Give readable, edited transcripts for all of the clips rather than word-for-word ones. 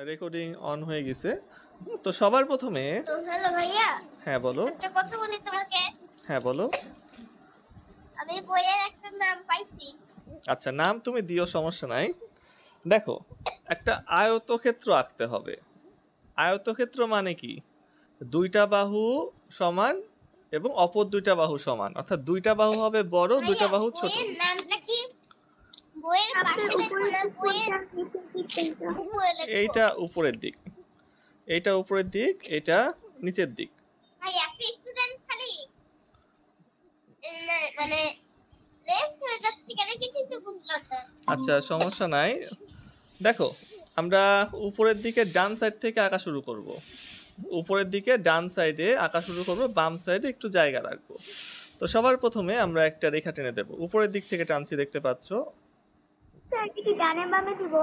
Recording on হয়ে গেছে। তো সবার প্রথমে হ্যালো ভাইয়া, হ্যাঁ বলো। একটা কথা বলি তোমাকে। হ্যাঁ বলো। আমি বইয়ের একটা নাম পাইছি। আচ্ছা, নাম তুমি দিও, সমস্যা নাই। দেখো, একটা আয়তক্ষেত্র আঁকতে হবে। আয়তক্ষেত্র মানে কি? দুইটা বাহু সমান এবং অপর দুইটা বাহু সমান, অর্থাৎ দুইটা বাহু হবে বড়, দুইটা ভাইয়া বাহু ছোট। বইয়ের নামটা কি? বইয়ের পাশে লেখো না, বইয়ের উপরে লেখো। এইটা উপরের দিক, এইটা উপরের দিক, এটা নিচের দিক। ভাই একটা স্টুডেন্ট খালি মানে লেফট হয়ে যাচ্ছে কেন কিছু তো বুঝলাম না। আচ্ছা, সমস্যা নাই। দেখো, আমরা উপরের দিকে ডান সাইড থেকে আঁকা শুরু করব। উপরের দিকে ডান সাইডে আঁকা শুরু করব, বাম সাইডে একটু জায়গা রাখবো। তো সবার প্রথমে আমরা একটা রেখা টেনে দেব। উপরের দিক থেকে টানছি, দেখতে পাচ্ছ? স্যার কি ডানে বামে দিব?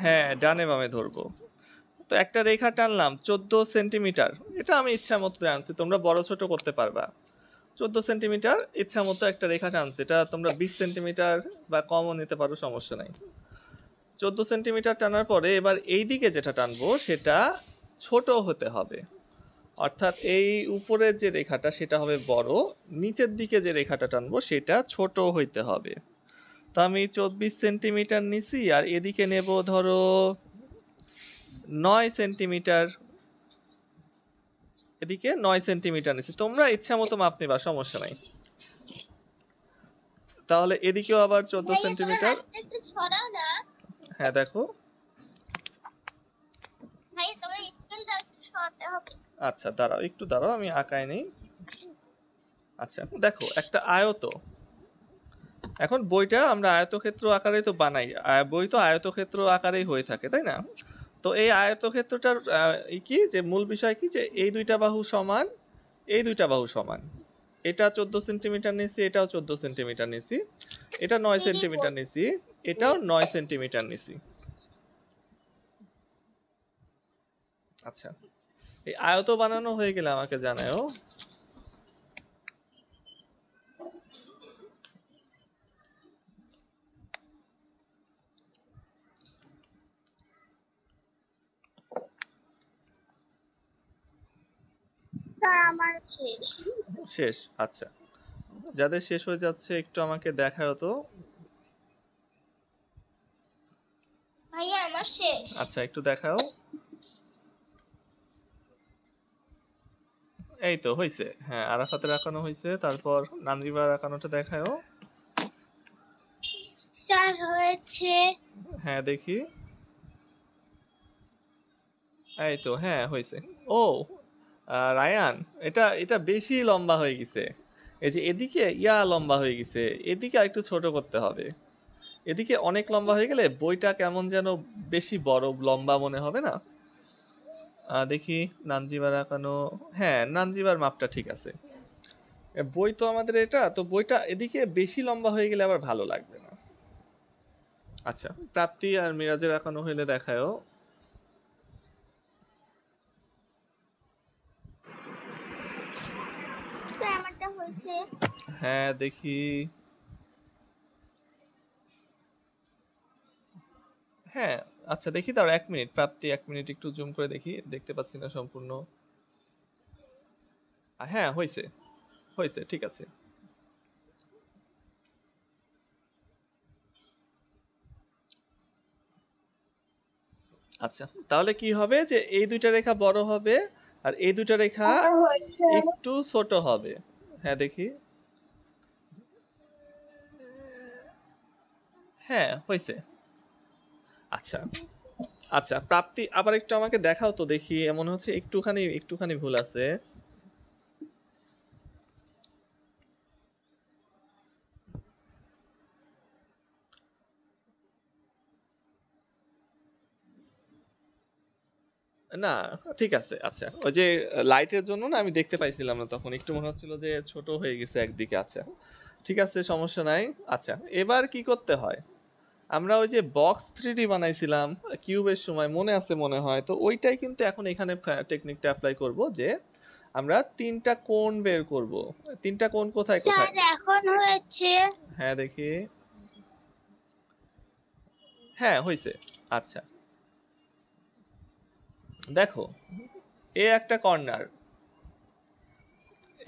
হ্যাঁ, ডানে বামে ধরবো। তো একটা রেখা টানলাম 14 সেন্টিমিটার। এটা আমি ইচ্ছা মতো টানছি, তোমরা বড় ছোট করতে পারবা। 14 সেন্টিমিটার ইচ্ছা মতো একটা রেখা টানছি। এটা তোমরা 20 সেন্টিমিটার বা কমও নিতে পারো, সমস্যা নাই। 14 সেন্টিমিটার টানার পরে এবার এই দিকে যেটা টানবো সেটা ছোট হতে হবে, অর্থাৎ এই উপরের যে রেখাটা সেটা হবে বড়, নিচের দিকে যে রেখাটা টানবো সেটা ছোট হইতে হবে। তো আমি 24 সেন্টিমিটার নিছি, আর এদিকে নেব ধরো 9 সেন্টিমিটার, এদিকে 9 সেন্টিমিটার নিছি। তোমরা ইচ্ছা মতো মাপ নিবা, সমস্যা নাই। তাহলে এদিকেও আবার 14 সেন্টিমিটার। একটু ছড়াও না হ্যাঁ দেখো। ভাই, তোমার স্কেলটা একটু সরাতে হবে। আচ্ছা দাঁড়াও, একটু দাঁড়াও, আমি আঁকাই নেই। আচ্ছা দেখো, একটা আয়ত। এখন বইটা আমরা আয়তক্ষেত্র আকারেই তো বানাই, বই তো আয়তক্ষেত্র আকারেই হয়ে থাকে, তাই না? তো এই আয়তক্ষেত্রটার কি যে মূল বিষয় কি, যে এই দুইটা বাহু সমান, এই দুইটা বাহু সমান। এটা 14 সেন্টিমিটার নিছি, এটাও 14 সেন্টিমিটার নিছি, এটা 9 সেন্টিমিটার নিছি, এটাও 9 সেন্টিমিটার নিছি। আচ্ছা, এই আয়ত বানানো হয়ে গেলে আমাকে জানাও। স্যার আমার শেষ। শেষ? আচ্ছা, যাদের শেষ হয়ে যাচ্ছে একটু আমাকে দেখাও তো। ভাইয়া আমার শেষ। আচ্ছা, একটু দেখাও। এই তো হইছে। হ্যাঁ, আরাফাতের আঁকানো হইছে। তারপর নানরিবার আঁকানোটা দেখাও। স্যার হয়েছে। হ্যাঁ দেখি। এই তো, হ্যাঁ হইছে। ও রায়ান, এটা এটা বেশি লম্বা হয়ে গেছে। এই যে এদিকে লম্বা হয়ে গেছে, এদিকে আরেকটু ছোট করতে হবে। এদিকে অনেক লম্বা হয়ে গেলে বইটা কেমন যেন বেশি বড় লম্বা মনে হবে না? দেখি নানজিবার আঁকানো। হ্যাঁ, নানজিবার মাপটা ঠিক আছে। বই তো আমাদের এটা, তো বইটা এদিকে বেশি লম্বা হয়ে গেলে আবার ভালো লাগবে না। আচ্ছা, প্রাপ্তি আর মিরাজের আঁকানো হইলে দেখায়ও। স্যার আমারটা হয়েছে। হ্যাঁ দেখি। হ্যাঁ, আচ্ছা দেখি, দাঁড়াও 1 মিনিট। প্রাপ্তি 1 মিনিট, একটু জুম করে দেখি, দেখতে পাচ্ছি না সম্পূর্ণ। হ্যাঁ হয়েছে, হয়েছে, ঠিক আছে। আচ্ছা, তাহলে কি হবে যে এই দুইটা রেখা বড় হবে আর এই দুইটা রেখা একটু ছোট হবে। হ্যাঁ দেখি। হ্যাঁ হয়েছে। আচ্ছা আচ্ছা, প্রাপ্তি আবার একটু আমাকে দেখাও তো দেখি, এমন হচ্ছে একটুখানি একটুখানি ভুল আছে। না, ঠিক আছে। আচ্ছা, ওই যে লাইটের জন্য না আমি দেখতে পাইছিলাম না, তখন একটু মনে হচ্ছিল যে ছোট হয়ে গেছে একদিকে। আচ্ছা ঠিক আছে, সমস্যা নাই। আচ্ছা, এবার কি করতে হয়? আমরা ওই যে বক্স 3D বানাইছিলাম কিউবের সময়, মনে আছে মনে হয়, তো ওইটাই কিন্তু এখন এখানে টেকনিকটা অ্যাপ্লাই করব, যে আমরা তিনটা কোণ বের করব। তিনটা কোণ কোথায় স্যার কোথায়? এখন হয়েছে। হ্যাঁ দেখি। হ্যাঁ হয়েছে। আচ্ছা দেখো, এ একটা কর্নার,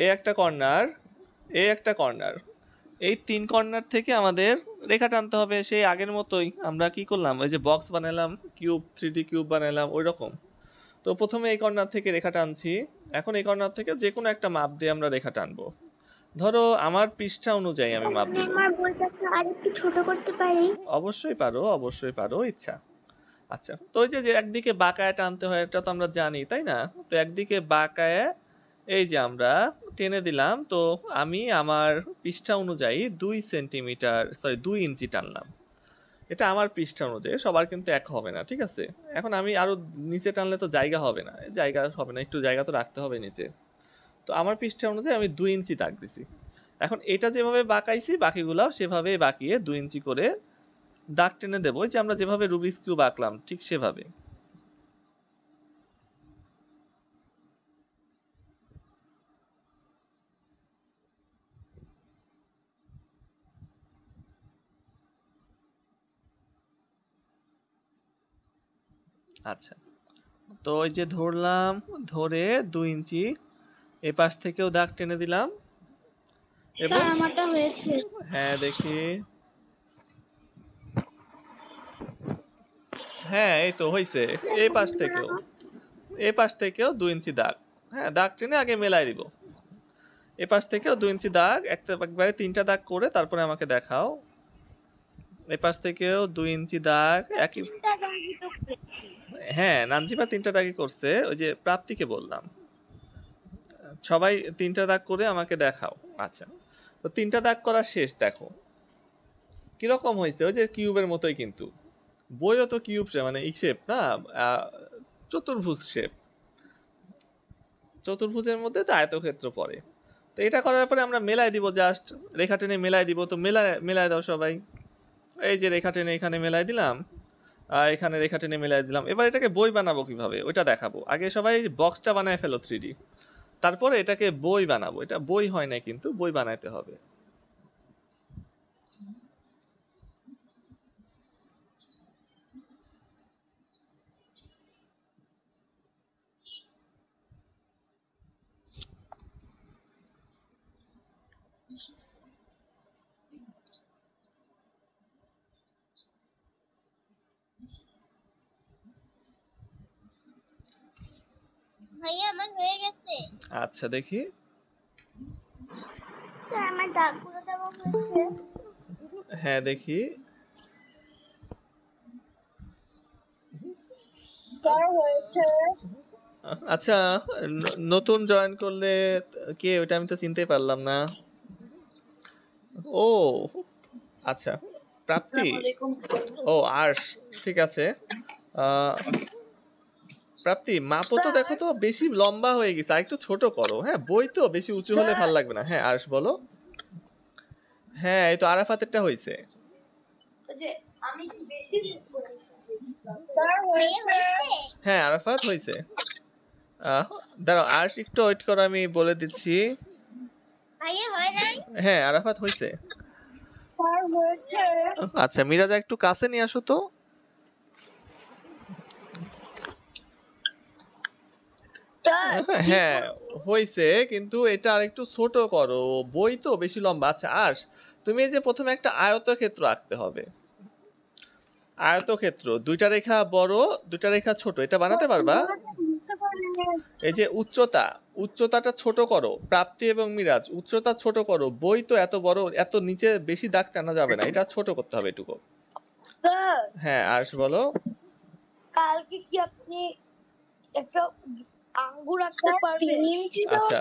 এ একটা কর্নার, এ একটা কর্নার, এই 3 কর্নার থেকে আমাদের রেখা টানতে হবে। সেই আগের মতোই আমরা কি করলাম, ওই যে বক্স বানালাম, কিউব 3D কিউব বানালাম ওই রকম। তো প্রথমে এই কর্নার থেকে রেখা টানছি। এখন এই কর্নার থেকে যে কোনো একটা মাপ দিয়ে আমরা রেখা টানবো। ধরো আমার পৃষ্ঠা অনুযায়ী আমি মাপ আমি দিব। আমার বইটাকে আরেকটু ছোট করতে পারি? অবশ্যই পারো, অবশ্যই পারো, ইচ্ছা। আচ্ছা, তো ওই যে যে একদিকে বাঁকায় টানতে হয় এটা তো আমরা জানি, তাই না? তো একদিকে বাঁকায় এই যে আমরা টেনে দিলাম। তো আমি আমার পৃষ্ঠা অনুযায়ী 2 সেন্টিমিটার, সরি 2 ইঞ্চি টানলাম। এটা আমার পৃষ্ঠা অনুযায়ী, সবার কিন্তু এক হবে না, ঠিক আছে? এখন আমি আরো নিচে টানলে তো জায়গা হবে না, জায়গা হবে না, একটু জায়গা তো রাখতে হবে নিচে। তো আমার পৃষ্ঠা অনুযায়ী আমি 2 ইঞ্চি দাগ দিছি। এখন এটা যেভাবে বাঁকাইছি বাকিগুলাও সেভাবেই বাঁকিয়ে 2 ইঞ্চি করে দাগ টেনে দেবো, যে আমরা যেভাবে রুবিক্স কিউব আঁকলাম ঠিক সেভাবে। আচ্ছা, তো ওই যে ধরলাম, ধরে 2 ইঞ্চি এ পাশ থেকেও দাগ টেনে দিলাম এবং স্যার আমারটা হয়েছে। হ্যাঁ দেখি, হ্যাঁ এই তো হয়েছে। এই পাশ থেকেও, এই পাশ থেকেও 2 ইঞ্চি দাগ, হ্যাঁ দাগ টেনে আগে মেলাই দিব। এ পাশ থেকেও 2 ইঞ্চি দাগ, একবারে 3টা দাগ করে তারপরে আমাকে দেখাও। এ পাশ থেকেও 2 ইঞ্চি দাগ একই। তিনটা দাগই তো করেছি। হ্যাঁ নানজিবা 3টা দাগই করছে, ওই যে প্রাপ্তিকে বললাম। সবাই 3টা দাগ করে আমাকে দেখাও। আচ্ছা, তো 3টা দাগ করা শেষ। দেখো কিরকম হয়েছে, ওই যে কিউবের মতোই কিন্তু। বইও তো কিউব শেপ, মানে এই শেপ না, চতুর্ভুজ শেপ। চতুর্ভুজের মধ্যে তো আয়তক্ষেত্র পড়ে। তো এটা করার পরে আমরা মেলাই দিব, জাস্ট রেখা টেনে মেলাই দিব। তো মেলাই দাও সবাই। এই যে রেখা টেনে এখানে মেলাই দিলাম, আর এখানে রেখা টেনে মেলাই দিলাম। এবার এটাকে বই বানাবো কিভাবে ওইটা দেখাবো। আগে সবাই বক্সটা বানায় ফেলো 3D, তারপরে এটাকে বই বানাবো। এটা বই হয় না, কিন্তু বই বানাইতে হবে। ভাইয়া আমার হয়ে গেছে। আচ্ছা দেখি, স্যার আমার দাগগুলো দেওয়া হয়েছে। হ্যাঁ দেখি। স্যার হয়েছে। আচ্ছা, নতুন জয়েন করলে কে ওটা আমি তো চিনতে পারলাম না। ও আচ্ছা, প্রাপ্তি। ও আর্শ, ঠিক আছে। আহ, প্রাপ্তি মাপো তো, দেখো তো বেশি লম্বা হয়ে গেছে, আরেকটু ছোট করো। হ্যাঁ বই তো বেশি উঁচু হলে ভালো লাগবে না। হ্যাঁ আর্শ বলো। হ্যাঁ এই তো আরাফাতেরটা হয়েছে। আমি কি বেশি স্যার হয়েছে। হ্যাঁ আরাফাত হয়েছে। দাঁড়াও আর্শ একটু ওয়েট করো, আমি বলে দিচ্ছি। ভাইয়া হয় নাই। হ্যাঁ আরাফাত হয়েছে। স্যার হয়েছে। আচ্ছা মিরাজা একটু কাছে নিয়ে আসো তো। হ্যাঁ হয়েছে, কিন্তু এটা আরেকটু ছোট করো, বই তো বেশি লম্বা। আচ্ছা আর্শ, তুমি এই যে প্রথমে একটা আয়তক্ষেত্র আঁকতে হবে। আয়তক্ষেত্র, 2টা রেখা বড় 2টা রেখা ছোট, এটা বানাতে পারবা? এই যে উচ্চতা, উচ্চতাটা ছোট করো। প্রাপ্তি এবং মিরাজ উচ্চতা ছোট করো। বই তো এত বড়, এত নিচে বেশি দাগ টানা যাবে না, এটা ছোট করতে হবে এটুকু। স্যার হ্যাঁ আর্শ বলো। কালকে কি আপনি একটা আঙ্গুর আঁকতে পারবেন? আচ্ছা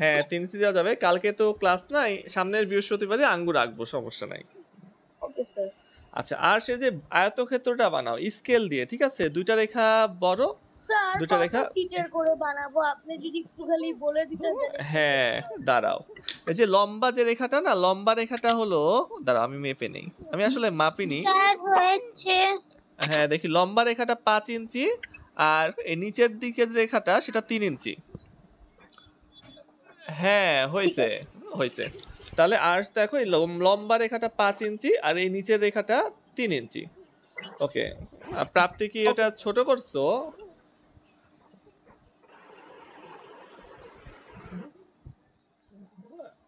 হ্যাঁ 3 ইঞ্চি দেওয়া যাবে। কালকে তো ক্লাস নাই, সামনের বৃহস্পতিবারে আঙ্গুর আঁকবো, সমস্যা নাই। Okay sir. আচ্ছা আর সে যে আয়তক্ষেত্রটা বানাও স্কেল দিয়ে, ঠিক আছে? 2টা রেখা বড়, স্যার 2টা কত রেখা। ফিটের করে বানাবো আপনি যদি একটু খালি বলে দিতেন তাহলে। হ্যাঁ দাঁড়াও, এই যে লম্বা যে রেখাটা না, লম্বা রেখাটা হলো, দাঁড়াও আমি মেপে নেই, আমি আসলে মাপিনি। স্যার হয়েছে। হ্যাঁ দেখি, লম্বা রেখাটা 5 ইঞ্চি, আর এই নিচের দিকের রেখাটা সেটা 3 ইঞ্চি। হ্যাঁ হয়েছে, হয়েছে। তাহলে আর্শ দেখো, এই লম্বা রেখাটা 5 ইঞ্চি আর এই নিচের রেখাটা 3 ইঞ্চি। ওকে, প্রাপ্তি কি এটা ছোট করছো?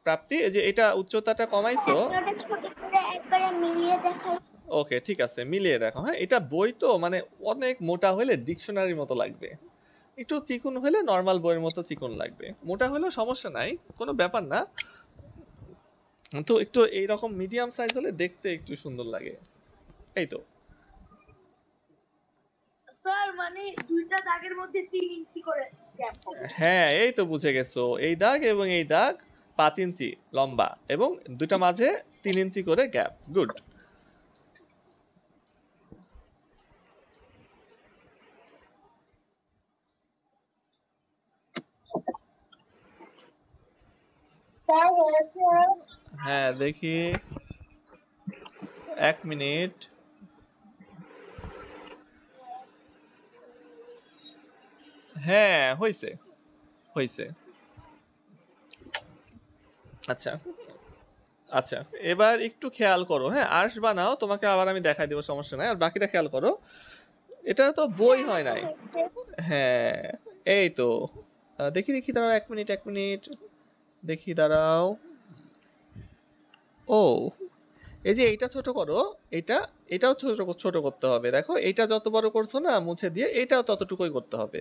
প্রাপ্তি এই যে এটা উচ্চতাটা কমাইছো। ওটা ছোট করে একবারে মিলিয়ে দেখাই। ওকে ঠিক আছে, মিলিয়ে দেখো। হ্যাঁ, এটা বই তো মানে অনেক মোটা হলে ডিকশনারির মতো লাগবে, একটু চিকন হলে নর্মাল বইয়ের মতো চিকন লাগবে। মোটা হলেও সমস্যা নাই, কোনো ব্যাপার না। তো একটু এইরকম মিডিয়াম সাইজ হলে দেখতে একটু সুন্দর লাগে, এই তো। স্যার মানে দুইটা দাগের মধ্যে 3 ইঞ্চি করে গ্যাপ হবে। হ্যাঁ এই তো বুঝে গেছো, এই দাগ এবং এই দাগ 5 ইঞ্চি লম্বা এবং দুটা মাঝে 3 ইঞ্চি করে গ্যাপ। গুড। স্যার হয়েছে। হ্যাঁ দেখি, 1 মিনিট। হ্যাঁ হয়েছে হয়েছে। আচ্ছা আচ্ছা, এবার একটু খেয়াল করো। হ্যাঁ আর্শ বানাও, তোমাকে আবার আমি দেখাই দেবো, সমস্যা নাই। আর বাকিটা খেয়াল করো, এটা তো বই হয় নাই। হ্যাঁ এই তো। দেখি দেখি দাঁড়াও, 1 মিনিট 1 মিনিট, দেখি দাঁড়াও। ও এই যে এইটা ছোট করো, এটাও ছোট ছোট করতে হবে। দেখো এইটা যত বড় করছো না মুছে দিয়ে, এইটাও ততটুকুই করতে হবে।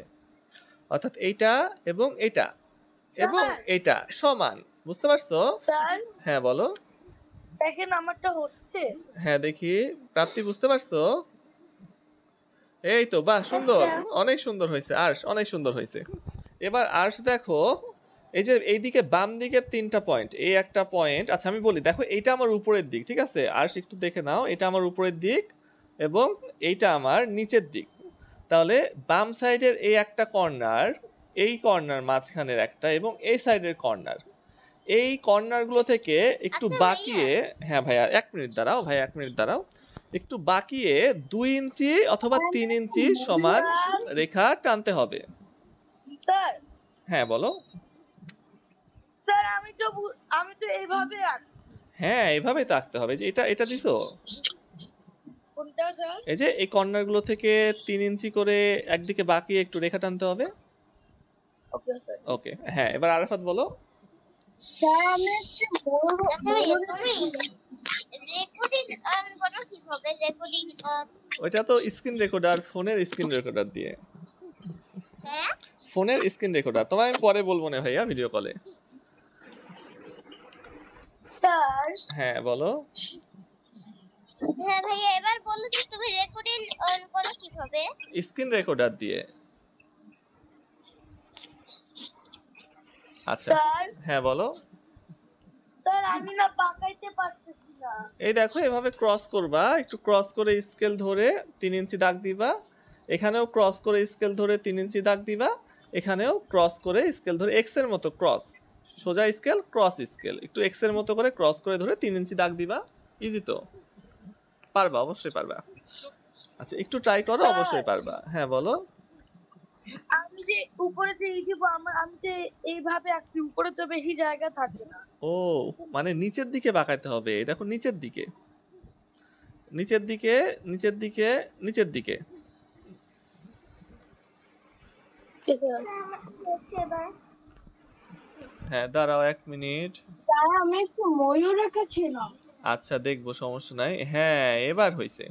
অর্থাৎ এইটা এবং এইটা এবং এইটা সমান, বুঝতে পারছো? স্যার হ্যাঁ বলো। দেখেন আমারটা হচ্ছে। হ্যাঁ দেখি, প্রাপ্তি বুঝতে পারছো? এই তো, বাহ সুন্দর, অনেক সুন্দর হয়েছে আর্শ, অনেক সুন্দর হয়েছে। এবার আর্শ দেখো, এই যে এইদিকে বাম দিকের 3টা পয়েন্ট, এই একটা পয়েন্ট। আচ্ছা আমি বলি, দেখো এইটা আমার উপরের দিক, ঠিক আছে? আর্শ একটু দেখে নাও, এটা আমার উপরের দিক এবং এইটা আমার নিচের দিক। তাহলে বাম সাইডের এই একটা কর্নার, এই কর্নার মাঝখানের একটা এবং এই সাইডের কর্নার, এই কর্নারগুলো থেকে একটু আচ্ছা বাঁকিয়ে, হ্যাঁ ভাইয়া 1 মিনিট দাঁড়াও, ভাই 1 মিনিট দাঁড়াও, একটু বাঁকিয়ে 2 ইঞ্চি অথবা 3 ইঞ্চি সমান রেখা টানতে হবে। স্যার হ্যাঁ বলো। স্যার আমি তো এইভাবে আঁকছি। হ্যাঁ এভাবেই তো আঁকতে হবে। যে এটা এটা দিছো, কোনটা স্যার? এই যে এই কর্নারগুলো থেকে 3 ইঞ্চি করে একদিকে বাঁকিয়ে একটু রেখা টানতে হবে। Okay sir. ওকে হ্যাঁ, এবার আরাফাত বলো। স্যার আমি একটু বড় রেকর্ডিং অন করো কিভাবে? Recording on. ওইটা তো স্ক্রিন রেকর্ডার, ফোনের স্ক্রিন রেকর্ডার দিয়ে। হ্যাঁ ফোনের স্ক্রিন রেকর্ডার তোমায় আমি পরে বলবো না ভাইয়া, ভিডিও কলে। স্যার হ্যাঁ বলো। হ্যাঁ ভাইয়া, এবার বলো যে তুমি রেকর্ডিং অন করো কিভাবে? স্ক্রিন রেকর্ডার দিয়ে। আচ্ছা স্যার হ্যাঁ বলো। স্যার আমি না পাকাইতে পারতেছি না। এই দেখো এভাবে ক্রস করবা, একটু ক্রস করে স্কেল ধরে 3 ইঞ্চি দাগ দিবা। এখানেও ক্রস করে স্কেল ধরে 3 ইঞ্চি দাগ দিবা। এখানেও ক্রস করে স্কেল ধরে এক্স এর মতো ক্রস, সোজা স্কেল ক্রস স্কেল, একটু এক্স এর মতো করে ক্রস করে ধরে 3 ইঞ্চি দাগ দিবা। ইজি তো, পারবা, অবশ্যই পারবা। আচ্ছা একটু ট্রাই করো, অবশ্যই পারবা। হ্যাঁ বলো। আমি যে উপরে যে এই যে আমি যে এইভাবে আঁকছি, উপরে তো বেশি জায়গা থাকে না। ও মানে নিচের দিকে বাঁকাতে হবে। এই দেখো নিচের দিকে, নিচের দিকে, নিচের দিকে, নিচের দিকে। হ্যাঁ দাঁড়াও 1 মিনিট। স্যার আমি একটু ময়ূর এঁকেছিলাম। আচ্ছা দেখবো, সমস্যা নাই। হ্যাঁ এবার হয়েছে,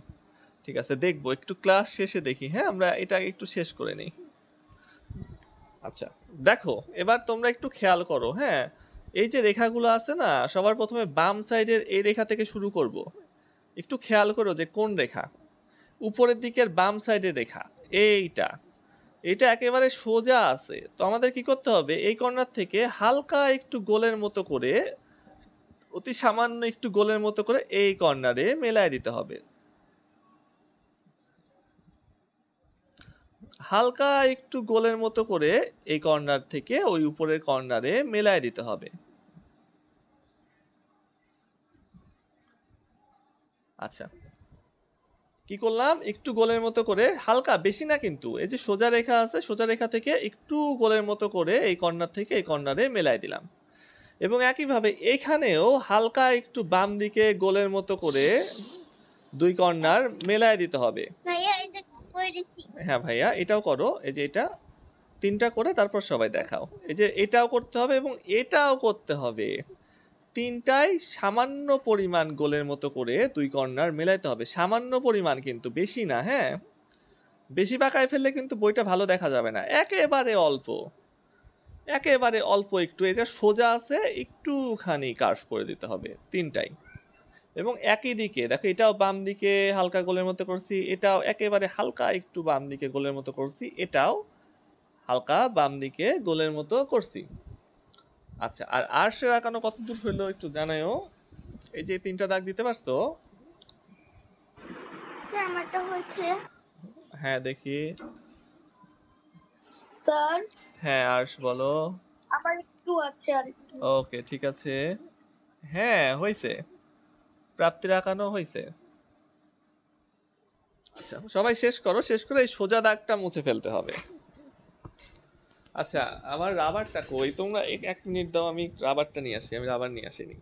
ঠিক আছে দেখবো, একটু ক্লাস শেষে দেখি। হ্যাঁ আমরা এটা একটু শেষ করে নিই। আচ্ছা দেখো এবার তোমরা একটু খেয়াল করো। হ্যাঁ এই যে রেখাগুলো আছে না, সবার প্রথমে বাম সাইডের এই রেখা থেকে শুরু করব। একটু খেয়াল করো যে কোন রেখা, উপরের দিকের বাম সাইডের রেখা এইটা, এটা একেবারে সোজা আছে। তো আমাদের কি করতে হবে, এই কর্নার থেকে হালকা একটু গোলের মতো করে, অতি সামান্য একটু গোলের মতো করে এই কর্নারে মেলায় দিতে হবে। হালকা একটু গোলের মতো করে এই কর্নার থেকে ওই উপরের কর্নারে মেলায় দিতে হবে। আচ্ছা কি করলাম, একটু গোলের মতো করে, হালকা, বেশি না কিন্তু। এই যে সোজা রেখা আছে, সোজা রেখা থেকে একটু গোলের মতো করে এই কর্নার থেকে এই কর্নারে মেলায় দিলাম। এবং একইভাবে এখানেও হালকা একটু বাম দিকে গোলের মতো করে 2 কর্নার মেলায় দিতে হবে। ভাইয়া এই যে করে দিছি। হ্যাঁ ভাইয়া এটাও করো, এই যে এটা 3টা করে তারপর সবাই দেখাও। এই যে এটাও করতে হবে এবং এটাও করতে হবে। তিনটাই সামান্য পরিমাণ গোলের মতো করে দুই কর্নার মেলাইতে হবে, সামান্য পরিমাণ কিন্তু, বেশি না। হ্যাঁ, বেশি বাঁকায় ফেললে কিন্তু বইটা ভালো দেখা যাবে না, একেবারে অল্প, একেবারে অল্প একটু, এটা সোজা আছে একটুখানি কার্ভ করে দিতে হবে তিনটাই। এবং একই দিকে দেখো, এটাও বাম দিকে হালকা গোলের মতো করছি, এটাও একেবারে হালকা একটু বাম দিকে গোলের মতো করছি, এটাও হালকা বাম দিকে গোলের মতো করছি। আচ্ছা, আর আর্শের আঁকানো কত দূর হইলো একটু জানাইও। এই যে তিনটা দাগ দিতে পারছো? স্যার আমারটা হচ্ছে। হ্যাঁ দেখি। স্যার হ্যাঁ আর্শ বলো। আমার একটু আছে, আর একটু। ওকে ঠিক আছে, হ্যাঁ হয়েছে, প্রাপ্তির আঁকানো হয়েছে। আচ্ছা সবাই শেষ করো, শেষ করে এই সোজা দাগটা মুছে ফেলতে হবে। আচ্ছা আমার রাবারটা কই? তোমরা এক মিনিট দাও, আমি রাবারটা নিয়ে আসি, আমি রাবার নিয়ে আসিনি।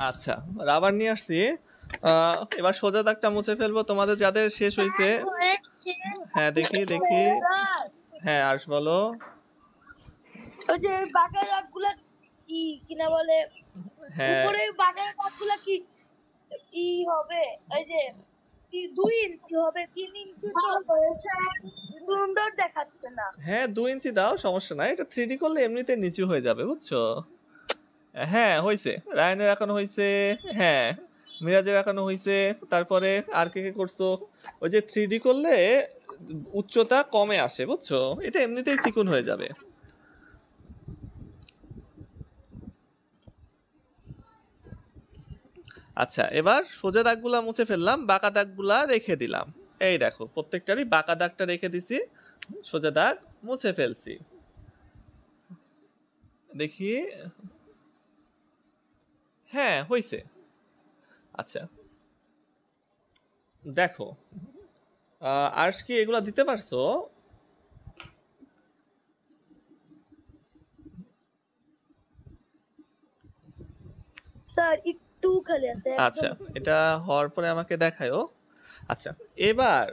আচ্ছা রাবার নিয়ে আসছি। এবার সোজা দাগটা মুছে ফেলবো তোমাদের যাদের শেষ হয়েছে। হয়েছে। হ্যাঁ দেখি দেখি। স্যার হ্যাঁ আর্শ বলো। ওই যে বাঁকা দাগগুলা কি কিনা বলে, হ্যাঁ উপরে বাঁকা দাগগুলা কি কি হবে? ওই যে কি 2 ইঞ্চি হবে, 3 ইঞ্চি তো হয়েছে। সুন্দর দেখাচ্ছে না। হ্যাঁ 2 ইঞ্চি দাও, সমস্যা নাই, এটা 3D করলে এমনিতে নিচু হয়ে যাবে বুঝছো। হ্যাঁ হয়েছে, রায়ানের এখনো হয়েছে, হ্যাঁ মিরাজের এখনো হয়েছে। তারপরে আর কে কে করছো? ওই যে 3D করলে উচ্চতা কমে আসে বুঝছো, এটা এমনিতেই চিকন হয়ে যাবে। আচ্ছা এবার সোজা দাগগুলা মুছে ফেললাম, বাঁকা দাগগুলা রেখে দিলাম। এই দেখো প্রত্যেকটারই বাঁকা দাগটা রেখে দিছি, সোজা দাগ মুছে ফেলছি। দেখি, হ্যাঁ হয়েছে। আচ্ছা দেখো, আর্শ কি এগুলা দিতে পারছো? স্যার একটু খালি আছে, আচ্ছা একদম। এটা হওয়ার পরে আমাকে দেখায়ও। আচ্ছা এবার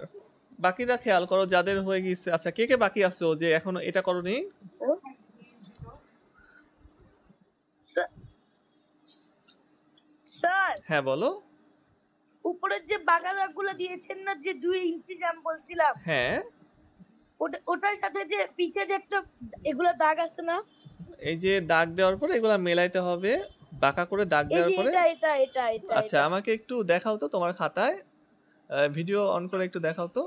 বাকিরা খেয়াল করো যাদের হয়ে গেছে। আচ্ছা কে কে বাকি আছো যে এখনো এটা করনি? স্যার হ্যাঁ বলো। উপরের যে বাঁকা দাগগুলো দিয়েছেন না, যে 2 ইঞ্চি যে আমি বলছিলাম, হ্যাঁ ওটার সাথে যে পিছে যে একটা এগুলা দাগ আছে না, এই যে দাগ দেওয়ার পরে এগুলা মেলাইতে হবে, বাঁকা করে দাগ এই দেওয়ার যে পরে। এটা এটা এটা এটা আচ্ছা এটা আমাকে একটু দেখাও তো তোমার খাতায়, ভিডিও অন করে একটু দেখাও তো।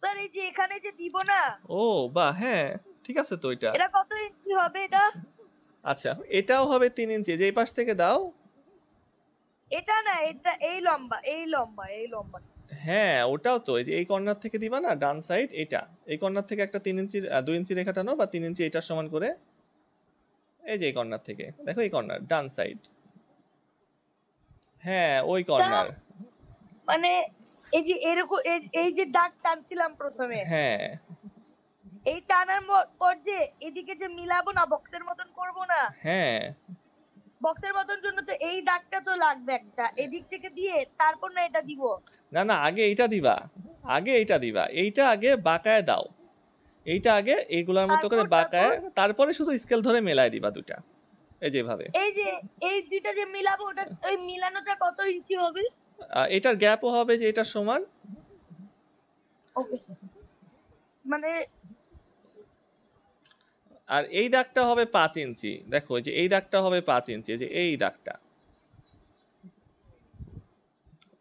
স্যার এই যে এখানে যে দিব না, ও বাহ, হ্যাঁ ঠিক আছে তো এটা। এটা কত ইঞ্চি হবে এটা? আচ্ছা এটাও হবে 3 ইঞ্চি, যে এই পাশ থেকে দাও। এটা না, এটা এই লম্বা, এই লম্বা, এই লম্বা। হ্যাঁ ওটাও তো, এই যে এই কর্নার থেকে দিবা না ডান সাইড, এটা এই কর্নার থেকে একটা 3 ইঞ্চি 2 ইঞ্চি রেখা টানো, বা 3 ইঞ্চি এটার সমান করে। এই যে এই কর্নার থেকে দেখো, এই কর্নার ডান সাইড, হ্যাঁ ওই স্যার কর্নার। মানে এই যে এরকম এই যে দাগ টানছিলাম প্রথমে, হ্যাঁ এই টানার পর যে এদিকে যে মিলাবো না, বক্সের মতন করব না, হ্যাঁ বক্সের মতন জন্য তো এই দাগটা তো লাগবে একটা, এদিক থেকে দিয়ে তারপর না এটা দিব। না না, আগে এইটা দিবা, আগে এইটা দিবা, এইটা আগে বাঁকায় দাও, এইটা আগে এইগুলার মতো করে তারপর বাঁকায়, তারপরে শুধু স্কেল ধরে মেলায় দিবা দুটা, এই যেভাবে। এই যে এই দুইটা যে মিলাবো, ওটা ওই মিলানোটা কত ইঞ্চি হবে? এটার গ্যাপও হবে যে এটার সমান। ওকে, মানে আর এই দাগটা হবে 5 ইঞ্চি, দেখো এই যে এই দাগটা হবে 5 ইঞ্চি, যে এই দাগটা,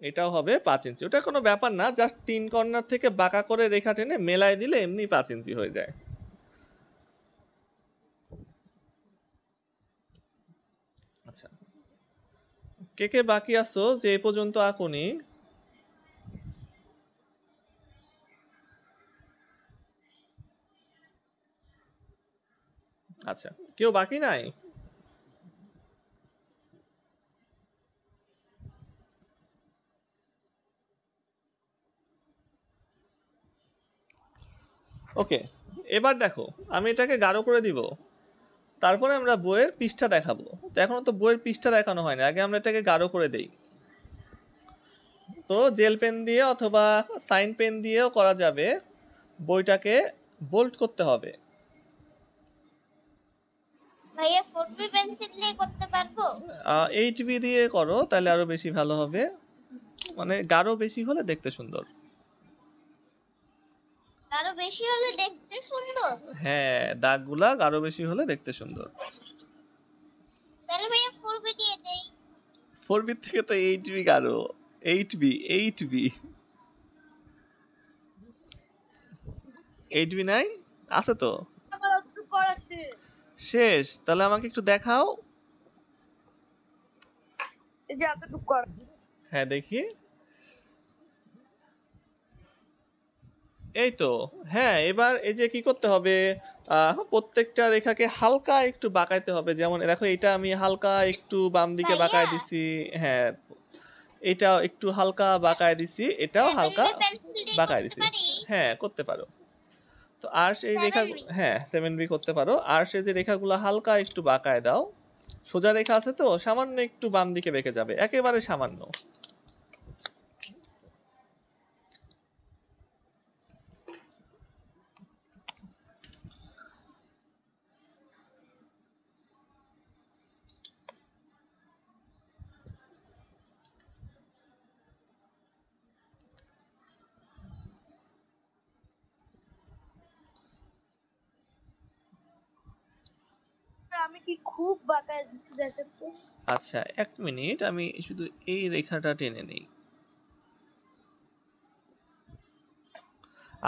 এটাও হবে 5 ইঞ্চি। ওটা কোনো ব্যাপার না, জাস্ট 3 কর্নার থেকে বাঁকা করে রেখা টেনে মেলায় দিলে এমনি 5 ইঞ্চি হয়ে যায়। আচ্ছা কে কে বাকি আছো যে এ পর্যন্ত আঁকুনি? আচ্ছা, কেউ বাকি নাই? ওকে, এবার দেখো আমি এটাকে গাঢ় করে দিব, তারপরে আমরা বইয়ের পৃষ্ঠা দেখাবো। তো এখনো তো বইয়ের পৃষ্ঠা দেখানো হয় না, আগে আমরা এটাকে গাঢ় করে দেই। তো জেল পেন দিয়ে অথবা সাইন পেন দিয়েও করা যাবে, বইটাকে বোল্ড করতে হবে। ভাইয়া 4B পেন্সিল দিয়ে করতে পারবো? 8B দিয়ে করো, তাহলে আরো বেশি ভালো হবে, মানে গাঢ় বেশি হলে দেখতে সুন্দর। আরো বেশি হলে দেখতে সুন্দর? হ্যাঁ, দাগগুলা গাঢ় বেশি হলে দেখতে সুন্দর। তাহলে ভাইয়া 4B দিয়ে দেই। 4B থেকে তো 8B গাঢ়। 8B 8B নাই? আছে তো। আমার একটু করাচ্ছে শেষ? তাহলে আমাকে একটু দেখাও। এই যে এতটুকু করা। হ্যাঁ দেখি। এই তো। হ্যাঁ, এবার এই যে কি করতে হবে, প্রত্যেকটা রেখাকে হালকা একটু বাঁকাইতে হবে। যেমন দেখো এটা আমি হালকা একটু বাম দিকে ভাইয়া? বাঁকায় দিছি। হ্যাঁ, এটাও একটু হালকা বাঁকায় দিছি, এটাও হালকা 7B পেন্সিল দিয়ে বাঁকায় করতে দিছি। পারি? হ্যাঁ, করতে পারো। তো আর সেই রেখা, 7B? হ্যাঁ 7B করতে পারো। আর সেই যে রেখাগুলো হালকা একটু বাঁকায় দাও। সোজা রেখা আছে তো, সামান্য একটু বাম দিকে বেঁকে যাবে, একেবারে সামান্য। আমি কি খুব বাঁকায় দিচ্ছি দেখেন তো। আচ্ছা, 1 মিনিট, আমি শুধু এই রেখাটা টেনে নেই।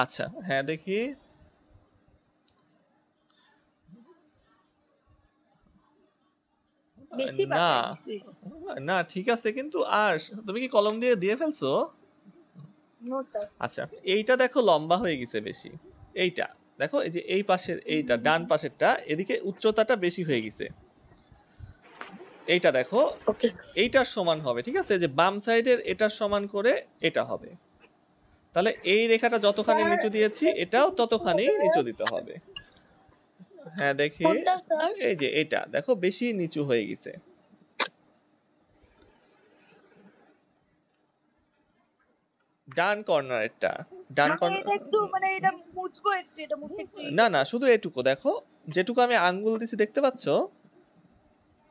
আচ্ছা, হ্যাঁ দেখি। বেশি না বাঁকায় দিচ্ছি। না, ঠিক আছে, কিন্তু আর তুমি কি কলম দিয়ে দিয়ে ফেলছো? No sir. আচ্ছা, এইটা দেখো লম্বা হয়ে গেছে বেশি। এইটা দেখো, এই যে এই পাশের এইটা ডান পাশেরটা, এদিকে উচ্চতাটা বেশি হয়ে গেছে। এইটা দেখো, ওকে এইটার সমান হবে, ঠিক আছে? যে বাম সাইডের এটার সমান করে এটা হবে। তাহলে এই রেখাটা যতখানি নিচু দিয়েছি, এটাও ততখানি নিচু দিতে হবে। হ্যাঁ দেখি। কোনটা স্যার? এই যে এটা দেখো বেশি নিচু হয়ে গেছে। ডান কর্নারেরটা, ডান মানে কর্নার। এটা একটু মানে এটা মুছবো একটু, এটা মুছে একটু না না, শুধু এটুকু দেখো, যেটুকু আমি আঙ্গুল দিছি দেখতে পাচ্ছো?